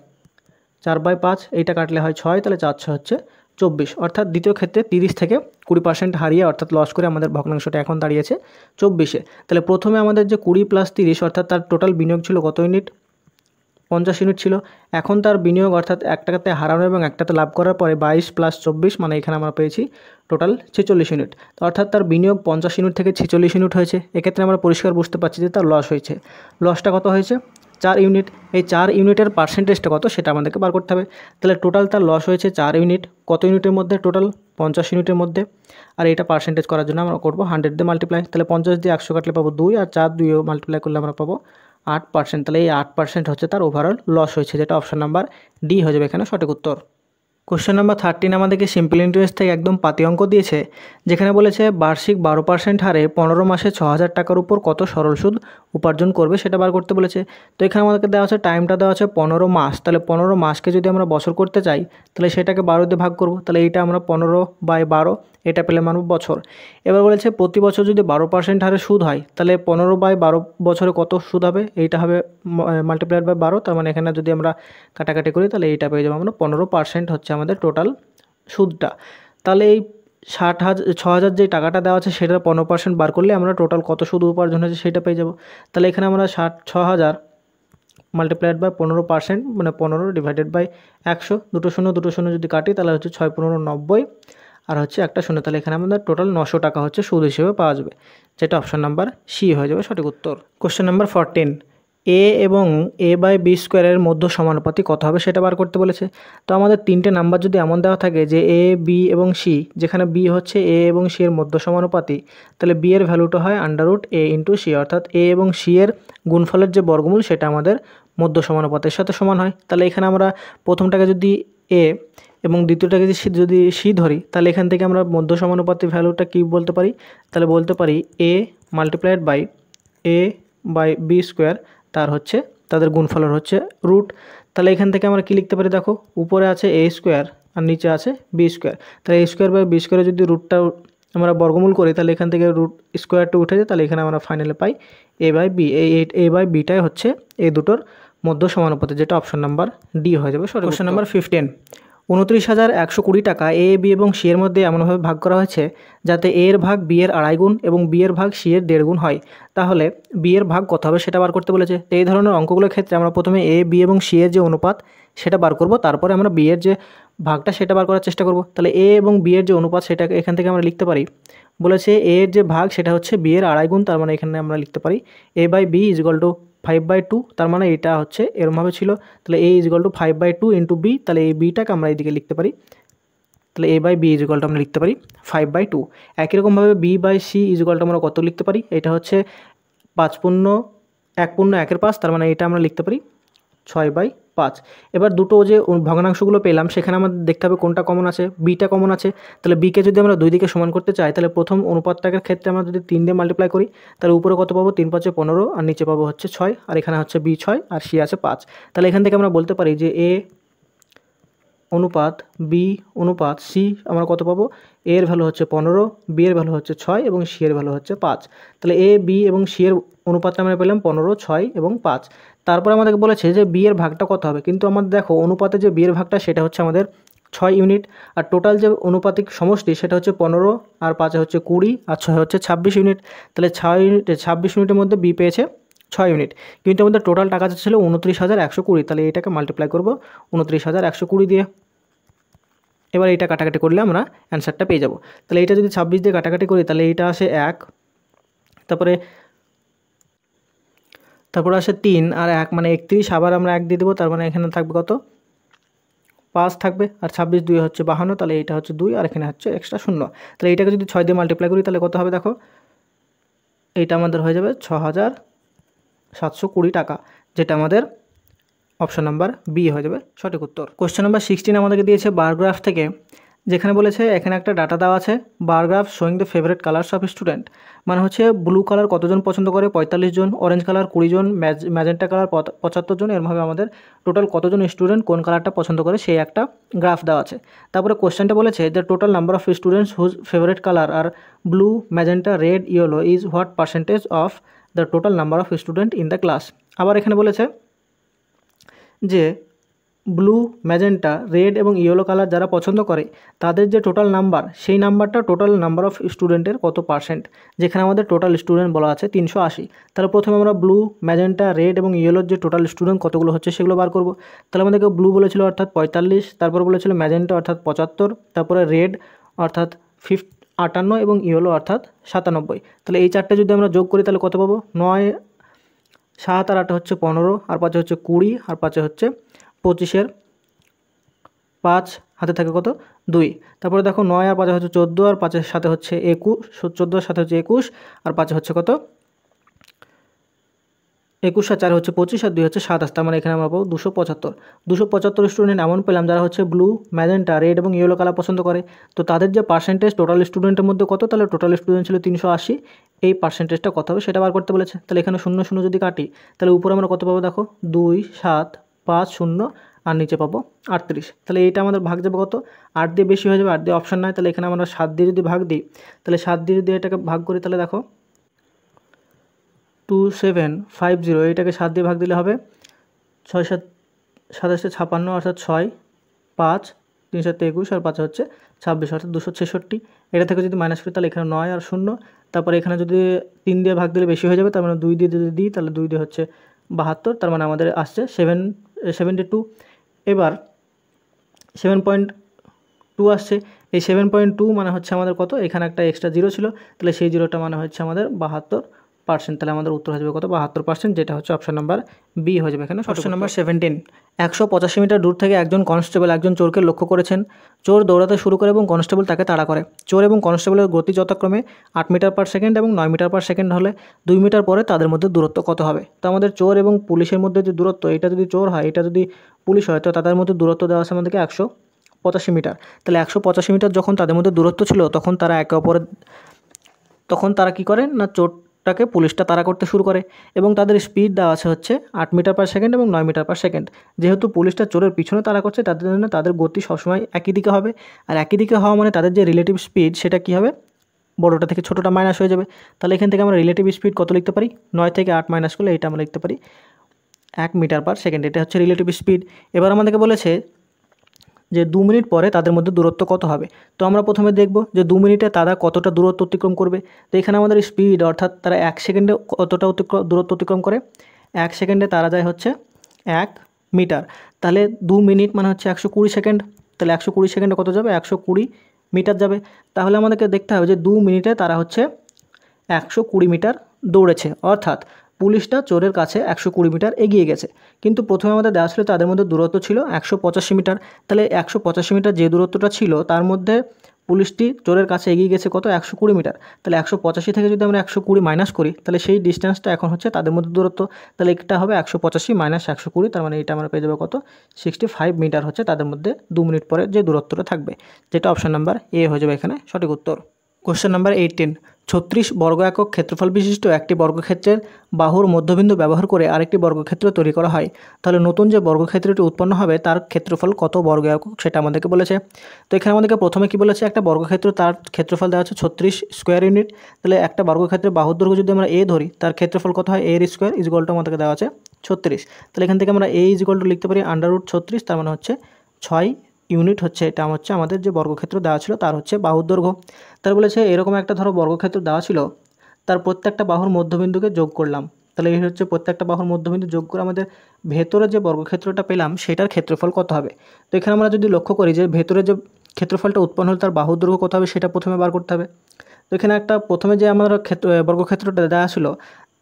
4/5, এইটা কাটলে হয় 6, তাহলে 4 হচ্ছে 24। অর্থাৎ দ্বিতীয় ক্ষেত্রে 30 থেকে 20% হারিয়ে অর্থাৎ লস করে আমাদের ভগ্নাংশটা এখন দাঁড়িয়েছে 24-এ। তাহলে প্রথমে আমাদের যে 20 প্লাস 30 অর্থাৎ তার টোটাল বিনিয়োগ ছিল কত ইউনিট? 50 ইউনিট ছিল। এখন তার বিনিয়োগ অর্থাৎ একটাতে হারানো এবং একটাতে লাভ করার পরে 22 প্লাস 24 মানে এখানে আমরা পেয়েছি টোটাল 46 ইউনিট। অর্থাৎ তার বিনিয়োগ 50 ইউনিট থেকে 46 ইউনিট হয়েছে। এক্ষেত্রে আমরা পরিষ্কার বুঝতে পারছি যে তার লস হয়েছে। লসটা কত হয়েছে? 4 ইউনিট। এই 4 ইউনিটের পার্সেন্টেজটা কত সেটা আমাদেরকে বার করতে হবে। তাহলে টোটাল তার লস হয়েছে 4 ইউনিট। কত ইউনিটের মধ্যে? টোটাল 50 ইউনিটের মধ্যে। আর এটা পার্সেন্টেজ করার জন্য আমরা করবো 100 দিয়ে মাল্টিপ্লাই। তাহলে 50 দিয়ে 100 কাটলে পাবো 2 আর 4 2 মাল্টিপ্লাই করলে আমরা পাবো 8%। তাহলে এই 8% হচ্ছে তার ওভারঅল লস হয়েছে, যেটা অপশন নাম্বার ডি হয়ে যাবে এখানে সঠিক উত্তর। কোশ্চেন নাম্বার 13 আমাদেরকে সিম্পল ইন্টারেস্ট থেকে একদম পাতি অঙ্ক দিয়েছে, যেখানে বলেছে বার্ষিক 12% হারে 15 মাসে 6000 টাকার উপর কত সরল সুদ উপার্জন করবে সেটা বার করতে বলেছে। তো এখানে আমাদেরকে দেওয়া আছে টাইমটা দেওয়া আছে 15 মাস। তাহলে 15 মাসকে যদি আমরা বছর করতে চাই তাহলে সেটাকে 12 দিয়ে ভাগ করব। তাহলে এইটা আমরা 15/12 এটা পেলে মানব বছর। এবার বলেছে প্রতি বছর যদি 12% হারে সুদ হয় তাহলে 15/12 বছরে কত সুদ হবে? এইটা হবে মাল্টিপ্লাইড বাই 12। তার মানে এখানে যদি আমরা কাটাকাটি করি তাহলে এইটা পেয়ে যাবো আমরা 15% হচ্ছে আমাদের টোটাল সুদটা। তাহলে এই 6000 যে টাকাটা দেওয়া আছে সেটার 15% বার করলে আমরা টোটাল কত সুদ উপার্জন হয়েছে সেটা পেয়ে যাব। তাহলে এখানে আমরা 6000 মাল্টিপ্লাইড বাই 15% মানে 15 ডিভাইডেড বাই 100, দুটো শূন্য যদি কাটি তাহলে হচ্ছে 6 15 90 আর হচ্ছে একটা শূন্য। তাহলে এখানে আমাদের টোটাল 900 টাকা হচ্ছে সুদ হিসেবে পাওয়া যাবে, যেটা অপশন নাম্বার সি হয়ে যাবে সঠিক উত্তর। কোশ্চেন নাম্বার 14, এ এবং a/b স্কোয়ারের মধ্য সমানুপাতি কত হবে সেটা বার করতে বলেছে। তো আমাদের তিনটে নাম্বার যদি এমন দেওয়া থাকে যে a, b এবং c, যেখানে b হচ্ছে a এবং c এর মধ্য সমানুপাতি, তাহলে b এর ভ্যালুটা হয় √a × c, অর্থাৎ a এবং c এর গুণফলের যে বর্গমূল সেটা আমাদের মধ্য সমানুপাতের সাথে সমান হয়। তাহলে এখানে আমরা প্রথমটাকে যদি a এবং দ্বিতীয়টাকে যদি c ধরি তাহলে এখান থেকে আমরা মধ্য সমানুপাতির ভ্যালুটা কী বলতে পারি? তাহলে বলতে পারি a multiplied by a/b square, তার হচ্ছে তাদের গুণফলের হচ্ছে √। তাহলে এখান থেকে আমরা কি লিখতে পারি? দেখো উপরে আছে a স্কোয়ার আর নিচে আছে বি স্কোয়ার। তাহলে এ স্কোয়ার বাই বি স্কোয়ারে যদি রুটটা আমরা বর্গমূল করি তাহলে এখান থেকে রুট স্কোয়ারটা উঠে যায়, তাহলে এখানে আমরা ফাইনালে পাই এ বাই বি। এ বাই বিটাই হচ্ছে এই দুটোর মধ্য সমানুপাতে, যেটা অপশন নাম্বার ডি হয়ে যাবে। কোশ্চেন নাম্বার 15, 29,120 টাকা এ, বি এবং সি এর মধ্যে এমনভাবে ভাগ করা হয়েছে যাতে এ এর ভাগ বি এর 2.5 গুণ এবং বি এর ভাগ সি এর 1.5 গুণ হয়। তাহলে বি এর ভাগ কত হবে সেটা বার করতে বলেছে। তো এই ধরনের অঙ্কগুলোর ক্ষেত্রে আমরা প্রথমে এ, বি এবং সি এর যে অনুপাত সেটা বার করব, তারপরে আমরা বি এর যে ভাগটা সেটা বার করার চেষ্টা করব। তাহলে এ এবং বি এর যে অনুপাত সেটা এখান থেকে আমরা লিখতে পারি, বলেছে এ এর যে ভাগ সেটা হচ্ছে বি এর 2.5 গুণ, তার মানে এখানে আমরা লিখতে পারি a by b is equal to 5/2, তার মানে এটা হচ্ছে এরমভাবে ছিল। তাহলে a is equal to 5/2 into b, তাহলে এই বিটাকে আমরা এইদিকে লিখতে পারি, তাহলে a by b is equal to আমরা লিখতে পারি 5/2। একই রকমভাবে b by c is equal to আমরা কত লিখতে পারি, এটা হচ্ছে 1/5, তার মানে এটা আমরা লিখতে পারি 6/5। এবার দুটো যে ভগ্নাংশগুলো পেলাম সেখানে আমাদের দেখতে হবে কোনটা কমন আছে, বিটা কমন আছে। তাহলে বিকে যদি আমরা দুই দিকে সমান করতে চাই তাহলে প্রথম অনুপাতটাকের ক্ষেত্রে আমরা যদি 3 দিয়ে মাল্টিপ্লাই করি তাহলে উপরে কত পাবো, 3 × 5 = 15 আর নিচে পাবো হচ্ছে 6, আর এখানে হচ্ছে বি 6 আর সি আছে 5। তাহলে এখান থেকে আমরা বলতে পারি যে এ অনুপাত বি অনুপাত সি আমরা কত পাবো, এ এর ভ্যালু হচ্ছে 15, বি এর ভ্যালু হচ্ছে 6 এবং সি এর ভ্যালু হচ্ছে 5। তাহলে এ, বি এবং সি এর অনুপাতটা আমরা পেলাম 15, 6 এবং 5। তারপরে আমাদেরকে বলেছে যে বি এর ভাগটা কত হবে, কিন্তু আমাদের দেখো অনুপাতে যে বি এর ভাগটা সেটা হচ্ছে আমাদের 6 ইউনিট, আর টোটাল যে অনুপাতিক সমষ্টি সেটা হচ্ছে 15 আর 5 হচ্ছে 20 আর 6 হচ্ছে 26 ইউনিট। তাহলে 26 ইউনিটের মধ্যে বি পেয়েছে 6 ইউনিট, কিন্তু আমাদের টোটাল টাকা ছিল 29,120। তাহলে এটাকে মাল্টিপ্লাই করব 29,120 দিয়ে। এবার এটা কাটাকাটি করলে আমরা অ্যান্সারটা পেয়ে যাব। তাহলে এটা যদি 26 দিয়ে কাটাকাটি করি তাহলে এইটা আসে 1, তারপরে আসে 3 আর 1 মানে 31, আবার আমরা 1 দিয়ে দেবো, তার মানে এখানে থাকবে কত 5 থাকবে, আর 26 2 হচ্ছে 52, তাহলে এটা হচ্ছে 2 আর এখানে হচ্ছে এক্সট্রা 0। তাহলে এটাকে যদি 6 দিয়ে মাল্টিপ্লাই করি তাহলে কত হবে দেখো, এইটা আমাদের হয়ে যাবে 6,720 টাকা, যেটা আমাদের অপশন নাম্বার বি হয়ে যাবে সঠিক উত্তর। কোশ্চেন নাম্বার 16 আমাদেরকে দিয়েছে বার গ্রাফ থেকে, যেখানে বলেছে এখানে একটা ডাটা দেওয়া আছে bar graph showing the favourite colours of student, মানে হচ্ছে ব্লু কালার কতজন পছন্দ করে 45 জন, অরেঞ্জ কালার 20 জন, ম্যাজেন্টা কালার 75 জন, এরভাবে আমাদের টোটাল কতজন স্টুডেন্ট কোন কালারটা পছন্দ করে সেই একটা গ্রাফ দেওয়া আছে। তারপরে কোশ্চেনটা বলেছে the total number of students whose favourite colour are blue, magenta, red, yellow is what percentage of the total number of student in the class. আবার এখানে বলেছে যে ব্লু, ম্যাজেন্টা, রেড এবং ইয়েলো কালার যারা পছন্দ করে তাদের যে টোটাল নাম্বার সেই নাম্বারটা টোটাল নাম্বার অফ স্টুডেন্টের কত পার্সেন্ট, যেখানে আমাদের টোটাল স্টুডেন্ট বলা আছে 380। তাহলে প্রথমে আমরা ব্লু, ম্যাজেন্টা, রেড এবং ইয়েলোর যে টোটাল স্টুডেন্ট কতগুলো হচ্ছে সেগুলো বার করব। তাহলে আমাদেরকে ব্লু বলেছিল অর্থাৎ 45, তারপর বলেছিল ম্যাজেন্টা অর্থাৎ 75, তারপরে রেড অর্থাৎ 58 এবং ইয়েলো অর্থাৎ 97। তাহলে এই চারটে যদি আমরা যোগ করি তাহলে কত পাবো, 9, 7 আর 8 হচ্ছে 15, আর 5 হচ্ছে 20, আর 5 হচ্ছে 25, 5 হাতে থাকে কত 2। তারপরে দেখো 9 আর 5 হচ্ছে 14, আর 5 সাথে হচ্ছে 21, 14 সাথে হচ্ছে 21, আর 5 হচ্ছে কত 21 আর 4 হচ্ছে 25, আর 2 হচ্ছে 27, তার মানে এখানে আমরা পাবো 275। 275 স্টুডেন্ট এমন পেলাম যারা হচ্ছে ব্লু, ম্যাজেন্টা, রেড এবং ইয়েলো কালার পছন্দ করে। তো তাদের যে পার্সেন্টেজ টোটাল স্টুডেন্টের মধ্যে কত, তাহলে টোটাল স্টুডেন্ট ছিল 380, এই পার্সেন্টেজটা কত হবে সেটা বার করতে বলেছে। তাহলে এখানে 0 0 যদি কাটি তাহলে উপরে আমরা কত পাবো দেখো 2, 7, 5, 0 আর নিচে পাবো 38। তাহলে এইটা আমাদের ভাগ যাবে কত, 8 দিয়ে বেশি হয়ে যাবে, 8 দিয়ে অপশান নাই, তাহলে এখানে আমরা 7 দিয়ে যদি ভাগ দিই তাহলে 7 দিয়ে যদি এটাকে ভাগ করি তাহলে দেখো 2750, এইটাকে 7 দিয়ে ভাগ দিলে হবে 6 7 27 56 অর্থাৎ 6, 5, 3 7 21 আর 5 হচ্ছে 26 অর্থাৎ 266। এটা থেকে যদি মাইনাস করি তাহলে এখানে 9 আর 0, তারপরে এখানে যদি 3 দিয়ে ভাগ দিলে বেশি হয়ে যাবে, তার মানে 2 দিয়ে যদি দিই তাহলে 2 দিয়ে হচ্ছে 72, তার মানে আমাদের আসছে 72। এবার 7.2 আসছে, এই 7.2 মানে হচ্ছে আমাদের কত, এখানে একটা এক্সট্রা জিরো ছিল, তাহলে সেই জিরোটা মানে হচ্ছে আমাদের 72%, তাহলে আমাদের উত্তর হয়ে যাবে কত 72%, যেটা হচ্ছে অপশন নাম্বার বি হয়ে যাবে এখানে। অপশন নাম্বার 17, 185 মিটার দূর থেকে একজন কনস্টেবল একজন চোরকে লক্ষ্য করেছেন। চোর দৌড়াতে শুরু করে এবং কনস্টেবল তাকে তাড়া করে। চোর এবং কনস্টেবলের গতি যথাক্রমে 8 মিটার পার সেকেন্ড এবং 9 মিটার পার সেকেন্ড হলে 2 মিটার পরে তাদের মধ্যে দূরত্ব কত হবে। তো আমাদের চোর এবং পুলিশের মধ্যে যে দূরত্ব, এটা যদি চোর হয় এটা যদি পুলিশ হয়, তো তাদের মধ্যে দূরত্ব দেওয়া আছে আমাদেরকে 185 মিটার। তাহলে 185 মিটার যখন তাদের মধ্যে দূরত্ব ছিল তখন তারা একে অপরের, তখন তারা কী করে না, চোরটাকে পুলিশটা তাড়া করতে শুরু করে এবং তাদের স্পিড দেওয়া আছে হচ্ছে 8 মিটার পার সেকেন্ড এবং 9 মিটার পার সেকেন্ড। যেহেতু পুলিশটা চোরের পিছনে তাড়া করছে, তাদের জন্য তাদের গতি সবসময় একই দিকে হবে, আর একই দিকে হওয়া মানে তাদের যে রিলেটিভ স্পিড সেটা কী হবে, বড়োটা থেকে ছোটোটা মাইনাস হয়ে যাবে। তাহলে এখান থেকে আমরা রিলেটিভ স্পিড কত লিখতে পারি, 9 থেকে 8 মাইনাস করলে এটা আমরা লিখতে পারি 1 মিটার পার সেকেন্ড। এটা হচ্ছে রিলেটিভ স্পিড। এবার আমাদেরকে বলেছে যে 2 মিনিট পরে তাদের মধ্যে দূরত্ব কত হবে। তো আমরা প্রথমে দেখব যে 2 মিনিটে তারা কতটা দূরত্ব অতিক্রম করবে। তো এখানে আমাদের স্পিড অর্থাৎ তারা 1 সেকেন্ডে কতটা দূরত্ব অতিক্রম করে, 1 সেকেন্ডে তারা যায় হচ্ছে 1 মিটার। তাহলে 2 মিনিট মানে হচ্ছে 120 সেকেন্ড। তাহলে 120 সেকেন্ডে কত যাবে, 120 মিটার যাবে। তাহলে আমাদেরকে দেখতে হবে যে 2 মিনিটে তারা হচ্ছে 120 মিটার দৌড়েছে, অর্থাৎ পুলিশটা চোরের কাছে 120 মিটার এগিয়ে গেছে। কিন্তু প্রথমে আমাদের দেওয়া ছিল তাদের মধ্যে দূরত্ব ছিল 185 মিটার। তাহলে 185 মিটার যে দূরত্বটা ছিল তার মধ্যে পুলিশটি চোরের কাছে এগিয়ে গেছে কত, 120 মিটার। তাহলে 185 থেকে যদি আমরা 120 মাইনাস করি তাহলে সেই ডিস্টেন্সটা এখন হচ্ছে তাদের মধ্যে দূরত্ব। তাহলে এটা হবে 185 মাইনাস 120, তার মানে এটা আমরা পেয়ে যাবো কত, 65 মিটার হচ্ছে তাদের মধ্যে 2 মিনিট পরে যে দূরত্বটা থাকবে, যেটা অপশান নাম্বার এ হয়ে যাবে এখানে সঠিক উত্তর। কোশ্চেন নাম্বার 18, 36 বর্গ একক ক্ষেত্রফল বিশিষ্ট একটি বর্গক্ষেত্রের বাহুর মধ্যবিন্দু ব্যবহার করে আরেকটি বর্গক্ষেত্র তৈরি করা হয়। তাহলে নতুন যে বর্গক্ষেত্রটি উৎপন্ন হবে তার ক্ষেত্রফল কত বর্গ একক সেটা আমাদেরকে বলেছে। তো এখানে আমাদেরকে প্রথমে কি বলেছে, একটা বর্গক্ষেত্র তার ক্ষেত্রফল দেওয়া আছে 36 স্কোয়ার ইউনিট। তাহলে একটা বর্গক্ষেত্রের বাহুর দৈর্ঘ্য যদি আমরা এ ধরি তার ক্ষেত্রফল কত হয়, এর স্কোয়ার ইজগলটা আমাদেরকে দেওয়া আছে 36। তাহলে এখান থেকে আমরা এ ইজগলটা লিখতে পারি √36, তার মানে হচ্ছে 6 ইউনিট হচ্ছে এটা হচ্ছে আমাদের যে বর্গক্ষেত্র দেওয়া ছিল তার হচ্ছে বাহুর দৈর্ঘ্য। তার বলেছে এরকম একটা ধরো বর্গক্ষেত্র দেওয়া ছিল, তার প্রত্যেকটা বাহুর মধ্যবিন্দুকে যোগ করলাম। তাহলে এই হচ্ছে প্রত্যেকটা বাহুর মধ্যবিন্দু যোগ করে আমাদের ভেতরে যে বর্গক্ষেত্রটা পেলাম সেটার ক্ষেত্রফল কত হবে। তো এখানে আমরা যদি লক্ষ্য করি যে ভেতরে যে ক্ষেত্রফলটা উৎপন্ন হলো তার বাহুর দৈর্ঘ্য কত হবে সেটা প্রথমে বার করতে হবে। তো এখানে একটা প্রথমে যে আমরা বর্গক্ষেত্রটা দেওয়া ছিল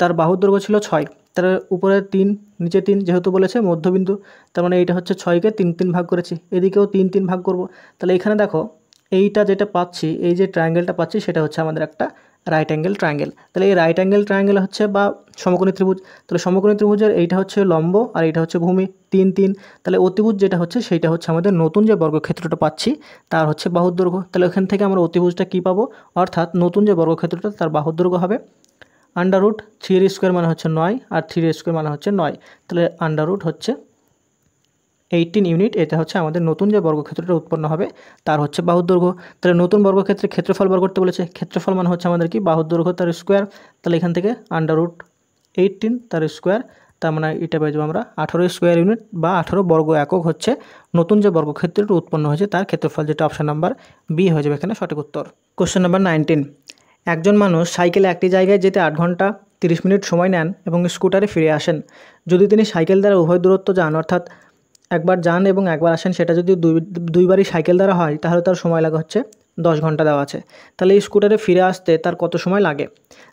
তার বাহুর দৈর্ঘ্য ছিল 6, তার উপরে 3 নিচে 3, যেহেতু বলেছে মধ্যবিন্দু তার মানে এইটা হচ্ছে 6কে 3 ভাগ করেছি, এদিকেও 3 ভাগ করব। তাহলে এখানে দেখো এইটা যেটা পাচ্ছি, এই যে ট্রায়াঙ্গেলটা পাচ্ছি সেটা হচ্ছে আমাদের একটা রাইট অ্যাঙ্গেল ট্রায়াঙ্গেল। তাহলে এই রাইট অ্যাঙ্গেল ট্রায়াঙ্গেল হচ্ছে বা সমকোণী ত্রিভুজ। তাহলে সমকোণী ত্রিভুজের এইটা হচ্ছে লম্ব আর এইটা হচ্ছে ভূমি 3 তাহলে অতিভুজ যেটা হচ্ছে সেইটা হচ্ছে আমাদের নতুন যে বর্গক্ষেত্রটা পাচ্ছি তার হচ্ছে বাহুর দৈর্ঘ্য। তাহলে ওখান থেকে আমরা অতিভুজটা কী পাবো, অর্থাৎ নতুন যে বর্গক্ষেত্রটা তার বাহুর দৈর্ঘ্য হবে √3 স্কোয়ার মানে হচ্ছে 9 আর 3 স্কোয়ার মানে হচ্ছে 9। তাহলে √ হচ্ছে 18 ইউনিট। এটা হচ্ছে আমাদের নতুন যে বর্গক্ষেত্রটা উৎপন্ন হবে তার হচ্ছে বাহুর দৈর্ঘ্য। তাহলে নতুন বর্গক্ষেত্রের ক্ষেত্রফল বার করতে বলেছে, ক্ষেত্রফল মানে হচ্ছে আমাদের কি বাহুর দৈর্ঘ্য তার স্কোয়ার। তাহলে এখান থেকে √18 তার স্কোয়ার, তার মানে এটা পেয়ে যাবো আমরা 18 স্কোয়ার ইউনিট বা 18 বর্গ একক হচ্ছে নতুন যে বর্গক্ষেত্রটি উৎপন্ন হয়েছে তার ক্ষেত্রফল, যেটা অপশান নাম্বার বি হয়ে যাবে এখানে সঠিক উত্তর। কোশ্চেন নাম্বার 19, একজন মানুষ সাইকেলে একটি জায়গায় যেতে 8 ঘন্টা 30 মিনিট সময় নেন এবং স্কুটারে ফিরে আসেন। যদি তিনি সাইকেল দ্বারা উভয় দূরত্ব যান, অর্থাৎ একবার যান এবং একবার আসেন, সেটা যদি দুইবারই সাইকেল দ্বারা হয় তাহলে তার সময় লাগে হচ্ছে 10 ঘন্টা দেওয়া আছে। তাহলে এই স্কুটারে ফিরে আসতে তার কত সময় লাগে।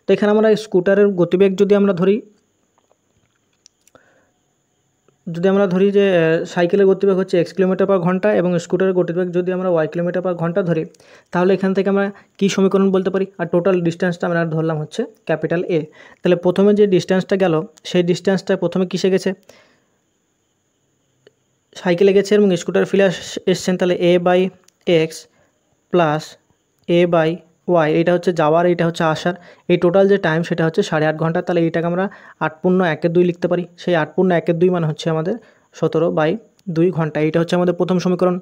তো এখানে আমরা স্কুটারের গতিবেগ যদি আমরা ধরি যে সাইকেলের গতিবেগ হচ্ছে x কিলোমিটার পার ঘন্টা এবং স্কুটারের গতিবেগ যদি আমরা y কিলোমিটার পার ঘন্টা ধরি, তাহলে এখান থেকে আমরা কী সমীকরণ বলতে পারি, আর টোটাল ডিস্টেন্সটা আমরা ধরলাম হচ্ছে ক্যাপিটাল A। তাহলে প্রথমে যে ডিস্টেন্সটা গেল সেই ডিস্টেন্সটা প্রথমে কিসে গেছে, সাইকেলে গেছে এবং স্কুটারে ফিরে এসছেন। তাহলে A/x প্লাস A/y, এটা হচ্ছে যাওয়ার, এটা হচ্ছে আসার, এই টোটাল যে টাইম সেটা হচ্ছে 8.5 ঘন্টা। তাহলে এইটাকে আমরা 8×1/2 লিখতে পারি। সেই 8×1/2 মানে হচ্ছে আমাদের 17/2 ঘন্টা। এইটা হচ্ছে আমাদের প্রথম সমীকরণ।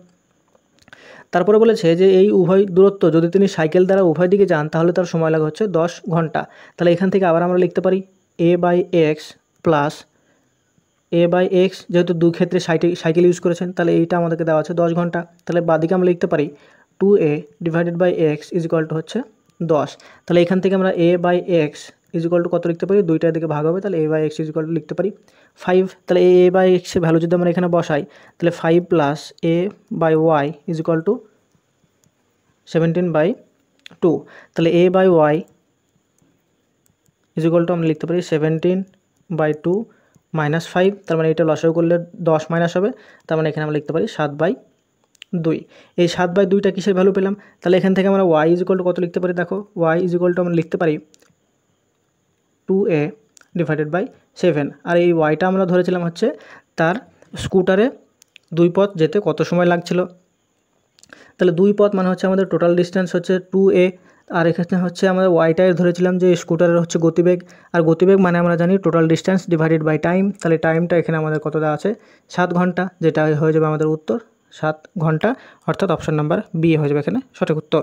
তারপরে বলেছে যে এই উভয় দূরত্ব যদি তিনি সাইকেল দ্বারা উভয় দিকে যান তাহলে তার সময় লাগে হচ্ছে 10 ঘন্টা। তাহলে এখান থেকে আবার আমরা লিখতে পারি A/x প্লাস A/x, যেহেতু দুই ক্ষেত্রে সাইকেল ইউজ করেছেন তাহলে এইটা আমাদেরকে দেওয়া আছে 10 ঘন্টা। তাহলে বাদিকে আমরা লিখতে পারি 2A/x হচ্ছে 10। তাহলে এখান থেকে আমরা A/x কত লিখতে পারি, দুইটার দিকে ভাগ হবে, তাহলে A/x লিখতে পারি 5। তাহলে A/x এর ভ্যালু যদি আমরা এখানে বসাই তাহলে 5 প্লাস A/y 17/2। তাহলে A/y আমরা লিখতে পারি 17/2 -5, তার মানে এটা লসাগু করলে 10 মাইনাস হবে, তার মানে এখানে আমরা লিখতে পারি 7/2। এই 7/2টা কিসের ভ্যালু পেলাম, তাহলে এখান থেকে আমরা y কত লিখতে পারি, দেখো y আমরা লিখতে পারি 2A/7। আর এই yটা আমরা ধরেছিলাম হচ্ছে তার স্কুটারে 2 পথ যেতে কত সময় লাগছিল। তাহলে 2 পথ মানে হচ্ছে আমাদের টোটাল ডিস্টেন্স হচ্ছে 2A, আর এখানে হচ্ছে আমাদের ওয়াই টায়ার ধরেছিলাম যে স্কুটারের হচ্ছে গতিবেগ, আর গতিবেগ মানে আমরা জানি total distance divided by time. তাহলে টাইমটা এখানে আমাদের কত দেওয়া আছে 7 ঘন্টা, যেটা হয়ে যাবে আমাদের উত্তর 7 ঘন্টা, অর্থাৎ অপশন নাম্বার বি হয়ে যাবে এখানে সঠিক উত্তর।